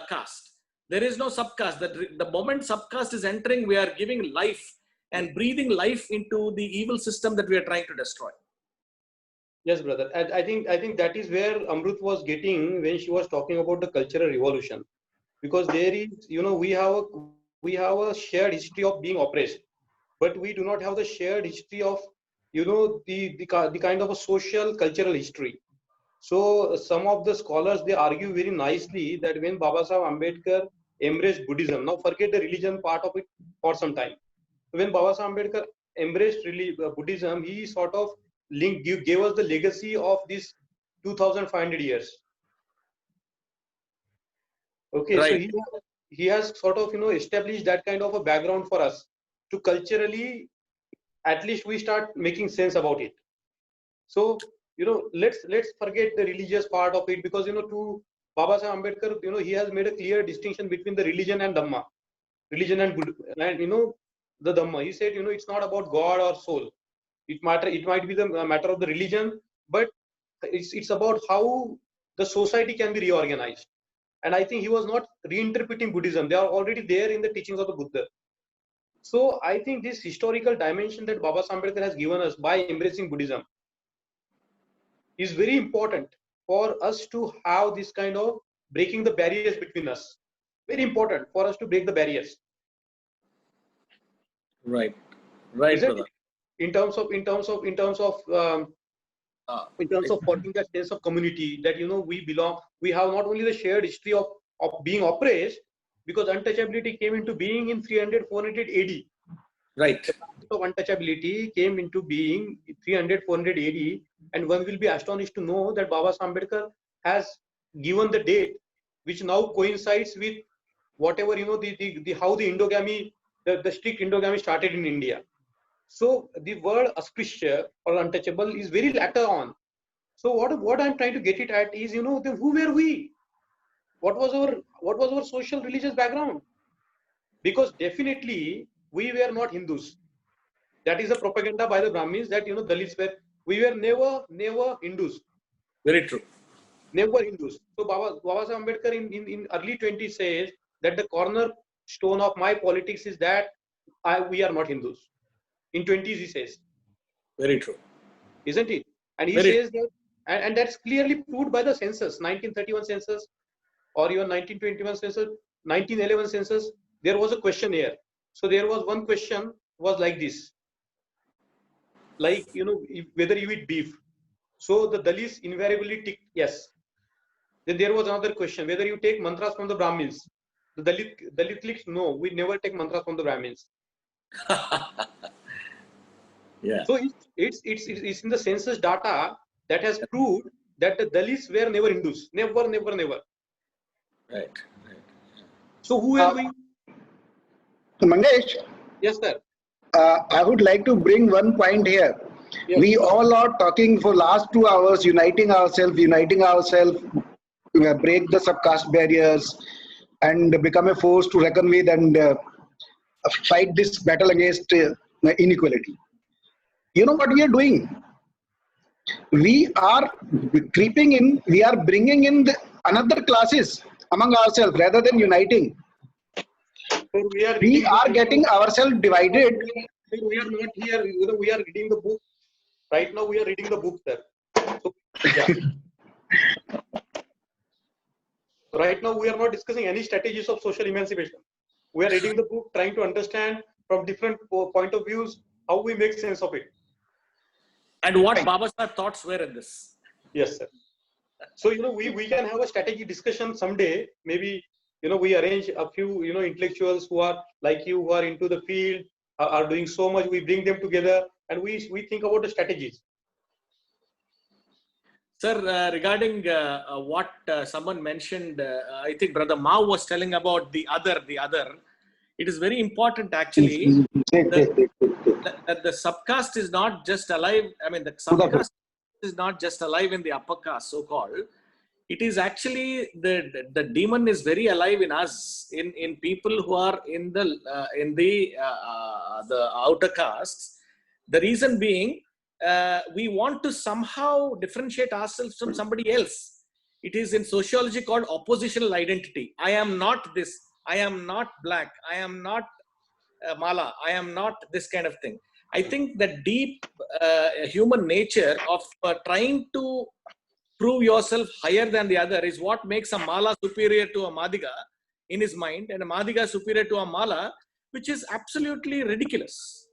caste. There is no subcaste. The moment subcaste is entering, we are giving life and breathing life into the evil system that we are trying to destroy. Yes, brother. And I think that is where Amrut was getting when she was talking about the cultural revolution, because there is, we have a shared history of being oppressed, but we do not have the shared history of, the kind of a social cultural history. So some of the scholars, they argue very nicely that when Babasaheb Ambedkar embraced Buddhism, now forget the religion part of it for some time. When Babasaheb Ambedkar embraced Buddhism, he sort of gave us the legacy of these 2,500 years. Okay, right. So he has sort of established that kind of a background for us to culturally, at least we start making sense about it. So let's forget the religious part of it, because to Babasaheb Ambedkar, he has made a clear distinction between the religion and Dhamma, religion and Buddha, and the Dhamma. He said it's not about God or soul. It might be the matter of the religion, but it's about how the society can be reorganized. And I think he was not reinterpreting Buddhism. They are already there in the teachings of the Buddha. So I think this historical dimension that Babasaheb Ambedkar has given us by embracing Buddhism is very important for us to have this kind of breaking the barriers between us. Very important for us to break the barriers. Right, brother. In terms of forming that sense of community, that we belong. We have not only the shared history of being oppressed, because untouchability came into being in 300-400 AD. Right. The concept of untouchability came into being 300-400 AD, and one will be astonished to know that Babasaheb Ambedkar has given the date, which now coincides with whatever how the endogamy, the strict endogamy started in India. So the word auspicious or untouchable is very later on. So what I'm trying to get it at is, who were we? What was our social religious background? Because definitely we were not Hindus. That is a propaganda by the Brahmins that Dalits were. We were never Hindus. Very true. Never Hindus. So Babasaheb Ambedkar in early 20s says that the cornerstone of my politics is that we are not Hindus. In 20s he says. Very true. Isn't it? And he Very says that, and that's clearly proved by the census, 1931 census, or even 1921 census, 1911 census. There was a question here. So there was one question was like this, like, whether you eat beef. So the Dalits invariably ticked yes. Then there was another question, whether you take mantras from the Brahmins. The Dalit clicked no, we never take mantras from the Brahmins. Yeah. So it's in the census data that has proved that the Dalits were never Hindus. Never. Right. So who are we? Mangesh, Yes, sir. I would like to bring one point here. Yes. We all are talking for last 2 hours, uniting ourselves, break the subcaste barriers, and become a force to reckon with and fight this battle against inequality. You know what we are doing? We are creeping in, we are bringing in another classes among ourselves rather than uniting. So we are getting ourselves divided. We are not here, we are reading the book. Right now we are reading the book, sir. So, yeah. Right now we are not discussing any strategies of social emancipation. We are reading the book, trying to understand from different point of views how we make sense of it. And what Baba Sahib thoughts were in this. Yes, sir. So, we can have a strategy discussion someday. Maybe, we arrange a few, intellectuals who are like you, who are into the field, are doing so much. We bring them together and we think about the strategies. Sir, regarding what someone mentioned, I think Brother Mao was telling about the other. It is very important actually that the subcaste is not just alive. I mean, the subcaste is not just alive in the upper caste, so-called. It is actually the demon is very alive in us, in people who are in the outer castes. The reason being, we want to somehow differentiate ourselves from somebody else. It is in sociology called oppositional identity. I am not this. I am not black. I am not Mala. I am not this kind of thing. I think the deep human nature of trying to prove yourself higher than the other is what makes a Mala superior to a Madiga in his mind, and a Madiga superior to a Mala, which is absolutely ridiculous.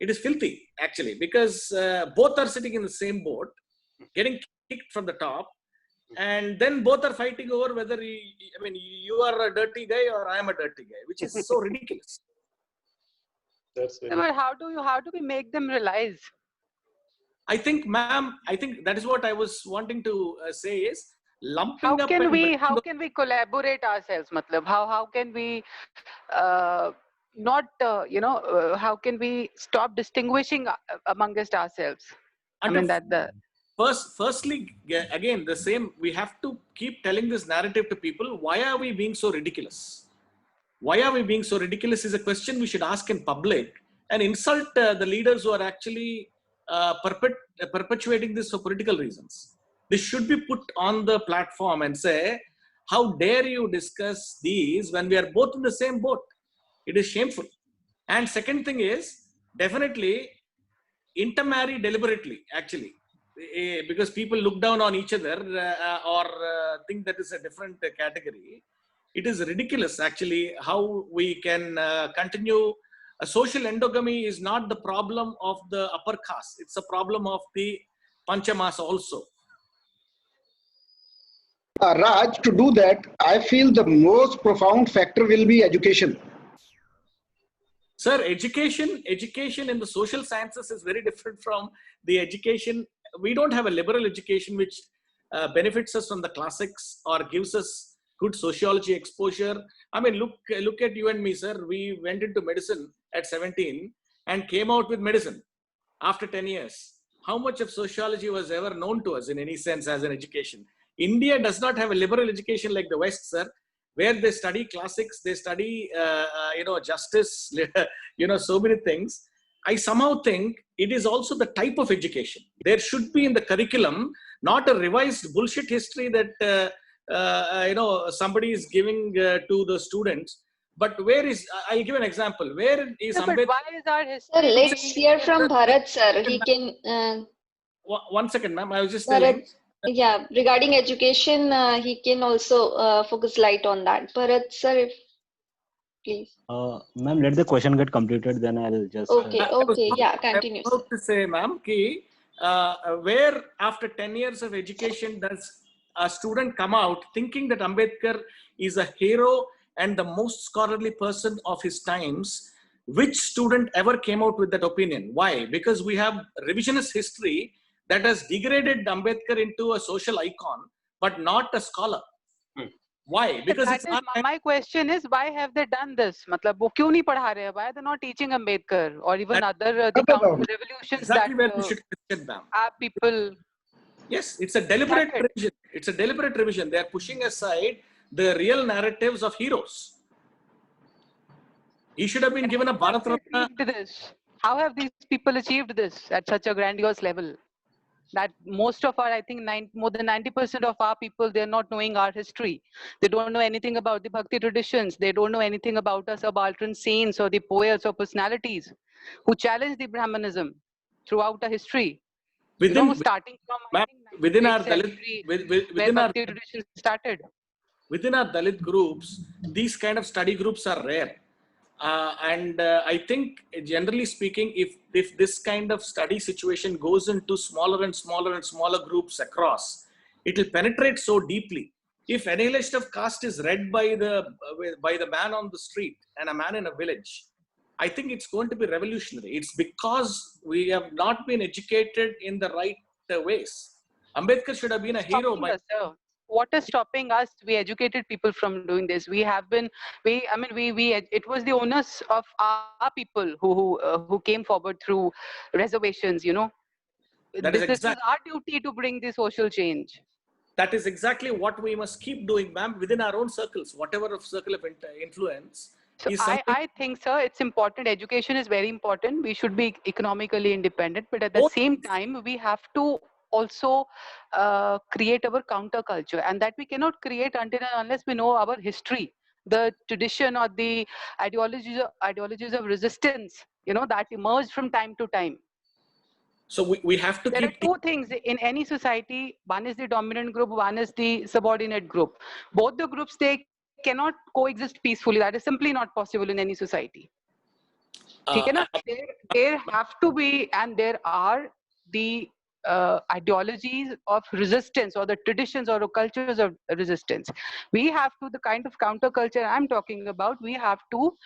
It is filthy, actually, because both are sitting in the same boat, getting kicked from the top, and then both are fighting over whether you are a dirty guy or I am a dirty guy, which is so ridiculous. That's But how do we make them realize? I think, ma'am, that is what I was wanting to say is lumping how up. Can we collaborate ourselves? Matlab, how can we how can we stop distinguishing amongst ourselves? Firstly, again, the same, we have to keep telling this narrative to people. Why are we being so ridiculous? Why are we being so ridiculous is a question we should ask in public and insult the leaders who are actually perpetuating this for political reasons. This should be put on the platform and say, how dare you discuss these when we are both in the same boat? It is shameful. And second thing is, definitely intermarry deliberately, actually, because people look down on each other or think that is a different category. It is ridiculous, actually, how we can continue. A social endogamy is not the problem of the upper caste. It's a problem of the Panchamas also. Raj, to do that, I feel the most profound factor will be education. Sir, education in the social sciences is very different from the education. We don't have a liberal education which benefits us from the classics or gives us good sociology exposure. I mean, look at you and me, sir. We went into medicine at 17 and came out with medicine after 10 years. How much of sociology was ever known to us in any sense as an education? India does not have a liberal education like the West, sir, where they study classics, they study, justice, so many things. I somehow think it is also the type of education. There should be in the curriculum, not a revised bullshit history that, somebody is giving to the students. But where is, I'll give an example. Where is No, but Ambedkar? why is our Sir, history let's being hear from Bharat, sir. He can, One second, ma'am. I was just telling. Bharat, yeah, regarding education, he can also focus light on that. Bharat, sir, if, please. Ma'am, let the question get completed, then I'll just. Okay, okay, yeah, I was continue, sir. about to say, ma'am, ki, where after 10 years of education does a student come out thinking that Ambedkar is a hero and the most scholarly person of his times? Which student ever came out with that opinion? Why? Because we have revisionist history that has degraded Ambedkar into a social icon, but not a scholar. Why? Because that it's is, my question is, why have they done this? मतलब वो क्यों नहीं पढ़ा रहे हैं? Why they're not teaching Ambedkar or even other the counter revolutions exactly that where we should question them. our people? Yes, it's a deliberate revision. It's a deliberate revision. They are pushing aside the real narratives of heroes. He should have been given a Bharat Ratna. How have these people achieved this at such a grandiose level? That most of our, I think, more than 90% of our people, they're not knowing our history. They don't know anything about the Bhakti traditions. They don't know anything about our subaltern saints or the poets or personalities who challenged the Brahmanism throughout our history. Within, starting from within our Dalit, Dalit, where Bhakti traditions started. Within our Dalit groups, these kind of study groups are rare. I think, generally speaking, if this kind of study situation goes into smaller and smaller and smaller groups across, it will penetrate so deeply. If Annihilation of Caste is read by the man on the street and a man in a village, I think it's going to be revolutionary. It's because we have not been educated in the right ways. Ambedkar should have been a hero by. What is stopping us? We educated people from doing this. We have been, it was the onus of our people who came forward through reservations, you know. This is our duty to bring the social change. That is exactly what we must keep doing, ma'am, within our own circles, whatever of circle of influence. So I think, sir, it's important. Education is very important. We should be economically independent, but at the same time, we have to also create our counterculture, and that we cannot create until and unless we know our history, the tradition or the ideologies of resistance, you know, that emerged from time to time. So we have to there are two things in any society. One is the dominant group, one is the subordinate group. Both the groups, they cannot coexist peacefully. That is simply not possible in any society. There have to be, and there are the ideologies of resistance or the traditions or the cultures of resistance. We have to, the kind of counterculture I'm talking about, we have to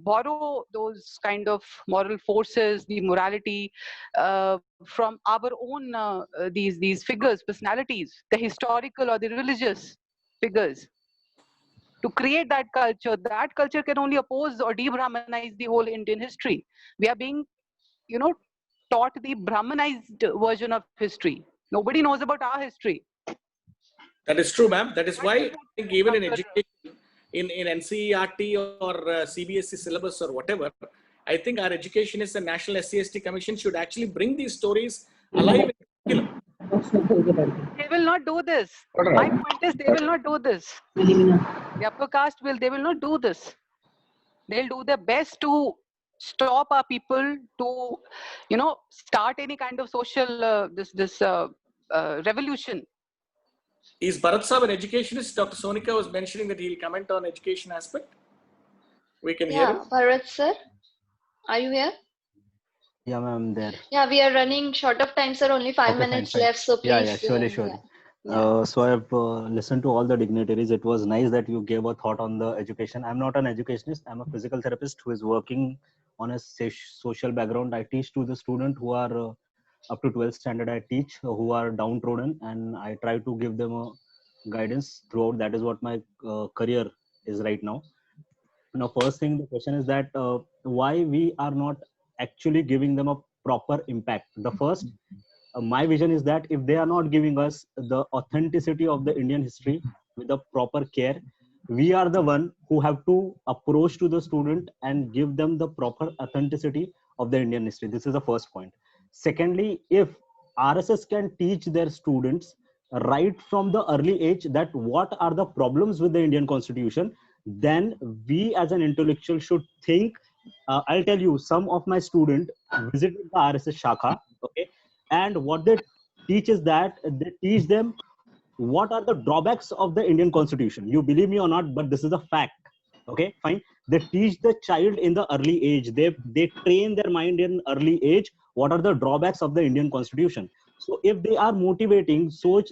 borrow those kind of moral forces, the morality from our own these figures, personalities, the historical or the religious figures, to create that culture. That culture can only oppose or de-Brahmanize the whole Indian history. We are being taught the Brahmanized version of history. Nobody knows about our history. That is true, ma'am. That is why I think even in education, in NCERT or CBSE syllabus or whatever, I think our education is the National SC/ST Commission should actually bring these stories alive. They will not do this. My point is, they will not do this. The upper caste they will not do this. They'll do their best to stop our people to, start any kind of social revolution. Is Bharat Saab an educationist? Dr. Sonika was mentioning that he'll comment on education aspect. We can hear him. Bharat sir, are you here? Yeah, ma'am, there. Yeah, we are running short of time, sir. Only 5 minutes left, so please. Yeah, surely. So I've listened to all the dignitaries. It was nice that you gave a thought on the education. I'm not an educationist. I'm a physical therapist who is working on a social background. I teach to the student who are up to 12th standard. I teach who are downtrodden, and I try to give them a guidance throughout. That is what my career is right now. Now, first thing, the question is that why we are not actually giving them a proper impact. The first, my vision is that if they are not giving us the authenticity of the Indian history with the proper care, we are the one who have to approach to the student and give them the proper authenticity of the Indian history. This is the first point. Secondly, if RSS can teach their students right from the early age that what are the problems with the Indian Constitution, then we as an intellectual should think. I'll tell you, some of my students visited the RSS Shakha, okay, and what they teach is that they teach them what are the drawbacks of the Indian Constitution. You believe me or not, but this is a fact. Okay, fine. They teach the child in the early age. They train their mind in early age. What are the drawbacks of the Indian Constitution? So if they are motivating so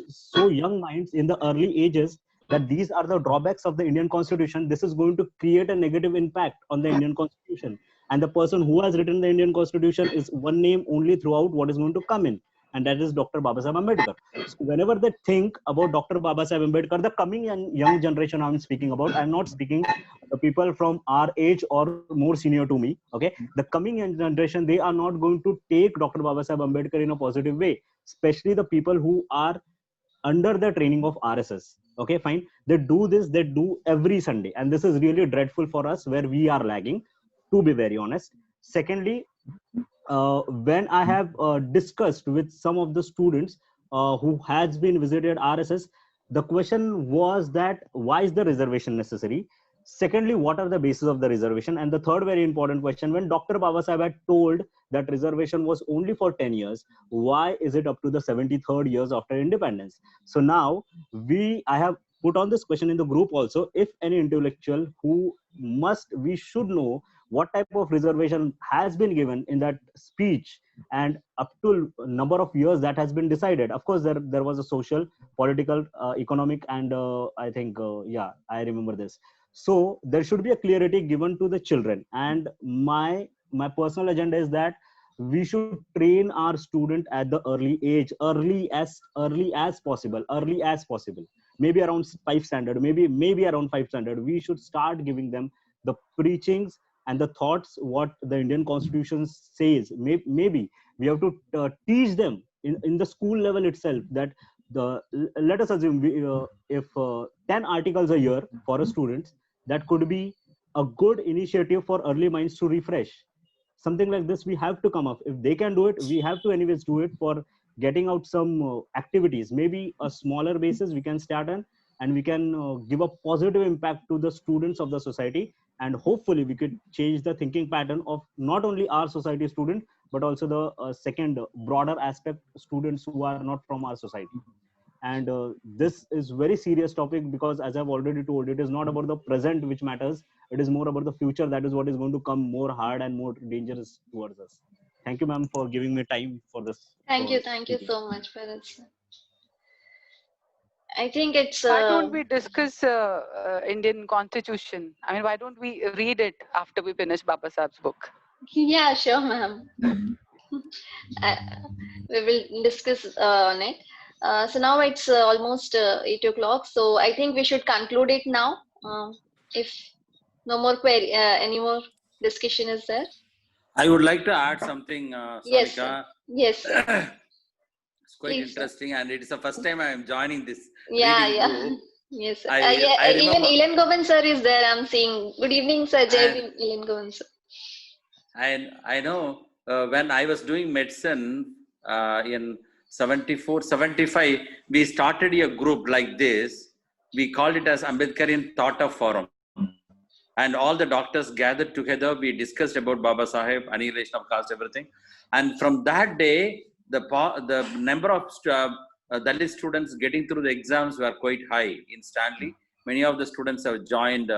young minds in the early ages that these are the drawbacks of the Indian Constitution, this is going to create a negative impact on the Indian Constitution. And the person who has written the Indian Constitution is one name only throughout what is going to come in, and that is Dr. Babasaheb Ambedkar. So whenever they think about Dr. Babasaheb Ambedkar, the coming young generation I'm speaking about, I'm not speaking the people from our age or more senior to me, okay? The coming young generation, they are not going to take Dr. Babasaheb Ambedkar in a positive way, especially the people who are under the training of RSS. Okay, fine. They do this, they do every Sunday. And this is really dreadful for us where we are lagging, to be very honest. Secondly, when I have discussed with some of the students who has been visited RSS, the question was that why is the reservation necessary? Secondly, what are the basis of the reservation? And the third very important question, when Dr. Babasaheb had told that reservation was only for 10 years, why is it up to the 73rd years after independence? So now I have put on this question in the group also. If any intellectual we should know what type of reservation has been given in that speech and up to number of years that has been decided. Of course, there was a social, political, economic, and I think, I remember this. So there should be a clarity given to the children. And my personal agenda is that we should train our student at the early age, early as possible, maybe around 5 standard, maybe around 5 standard. We should start giving them the preachings and the thoughts what the Indian Constitution says. Maybe we have to teach them in the school level itself that let us assume if 10 articles a year for a student, that could be a good initiative for early minds to refresh. Something like this we have to come up. If they can do it, we have to anyways do it for getting out some activities. Maybe a smaller basis we can start on, and we can give a positive impact to the students of the society, and hopefully we could change the thinking pattern of not only our society student, but also the second broader aspect, students who are not from our society. And this is very serious topic, because as I've already told, it is not about the present which matters, it is more about the future. That is what is going to come more hard and more dangerous towards us. Thank you, ma'am, for giving me time for this. Thank you so much, Bharat. I think it's why don't we discuss Indian Constitution? I mean, why don't we read it after we finish Babasaheb's book? Yeah, sure, ma'am. We will discuss on it. So now it's almost 8 o'clock. So I think we should conclude it now. If no more query, any more discussion is there? I would like to add something, Sarika. Yes. It's quite interesting, and it is the first time I am joining this. Yeah. Yes. I even Ilan Govind sir is there. I'm seeing. Good evening, sir. Jai Ilan Govind sir. And I know when I was doing medicine in 74, 75, we started a group like this. We called it as Ambedkarian Thought Forum. And all the doctors gathered together. We discussed about Babasaheb, annihilation of caste, everything. And from that day, the number of Dalit students getting through the exams were quite high in Stanley. Many of the students have joined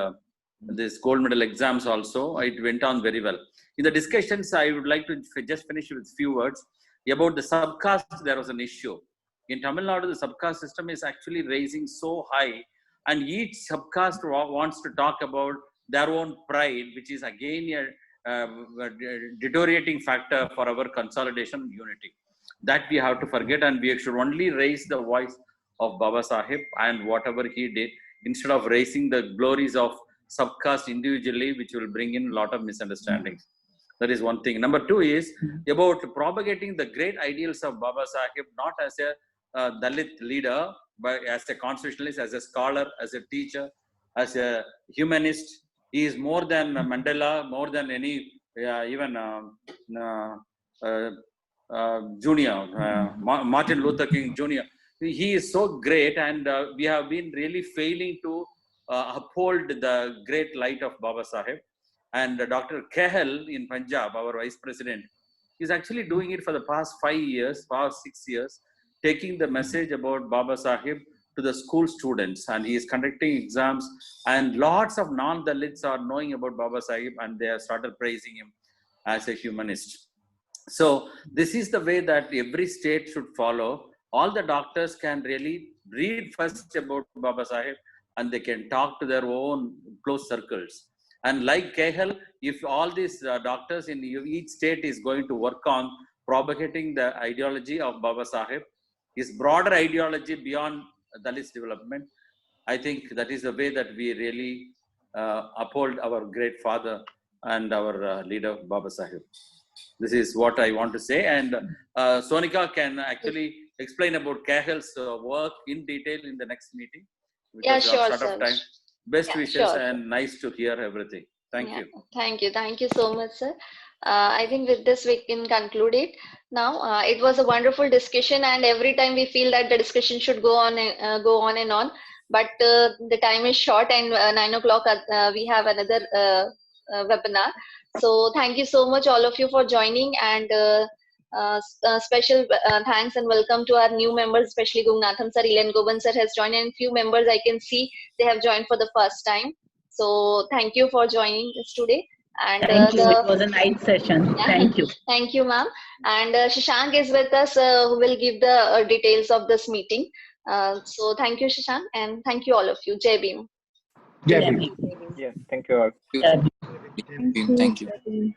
this gold medal exams also. It went on very well. In the discussions, I would like to just finish with a few words. About the subcaste, there was an issue. In Tamil Nadu, the subcaste system is actually raising so high, and each subcaste wants to talk about their own pride, which is again a deteriorating factor for our consolidation and unity. That we have to forget, and we should only raise the voice of Babasaheb and whatever he did, instead of raising the glories of subcaste individually, which will bring in a lot of misunderstandings. That is one thing. Number two is about propagating the great ideals of Babasaheb, not as a Dalit leader, but as a constitutionalist, as a scholar, as a teacher, as a humanist. He is more than Mandela, more than any, even Martin Luther King Jr. He is so great, and we have been really failing to uphold the great light of Baba Saheb. And Dr. Kehal in Punjab, our Vice President, is actually doing it for the past 6 years, taking the message about Baba Saheb to the school students, and he is conducting exams, and lots of non-Dalits are knowing about Baba Saheb, and they have started praising him as a humanist. So this is the way that every state should follow. All the doctors can really read first about Baba Saheb, and they can talk to their own close circles. And like Kehal, if all these doctors in each state is going to work on propagating the ideology of Baba Saheb, his broader ideology beyond Dalits development, I think that is the way that we really uphold our great father and our leader, Baba Saheb. This is what I want to say. And Sonika can actually explain about Kehal's work in detail in the next meeting. Yeah, sure, sir. Best wishes and nice to hear everything. Thank you. Thank you. Thank you so much, sir. I think with this we can conclude it. Now, it was a wonderful discussion, and every time we feel that the discussion should go on and on. But the time is short, and 9 o'clock we have another webinar. So thank you so much, all of you, for joining, and special thanks and welcome to our new members, especially Gungnathan sir, Ilan Goban sir has joined, and few members I can see they have joined for the first time. So thank you for joining us today. And thank you. It was a nice session. Thank you. Thank you, ma'am. And Shashank is with us, who will give the details of this meeting. So thank you, Shashank, and thank you all of you. Jai Bhim. Jai Bhim. Yes, thank you all. Thank you.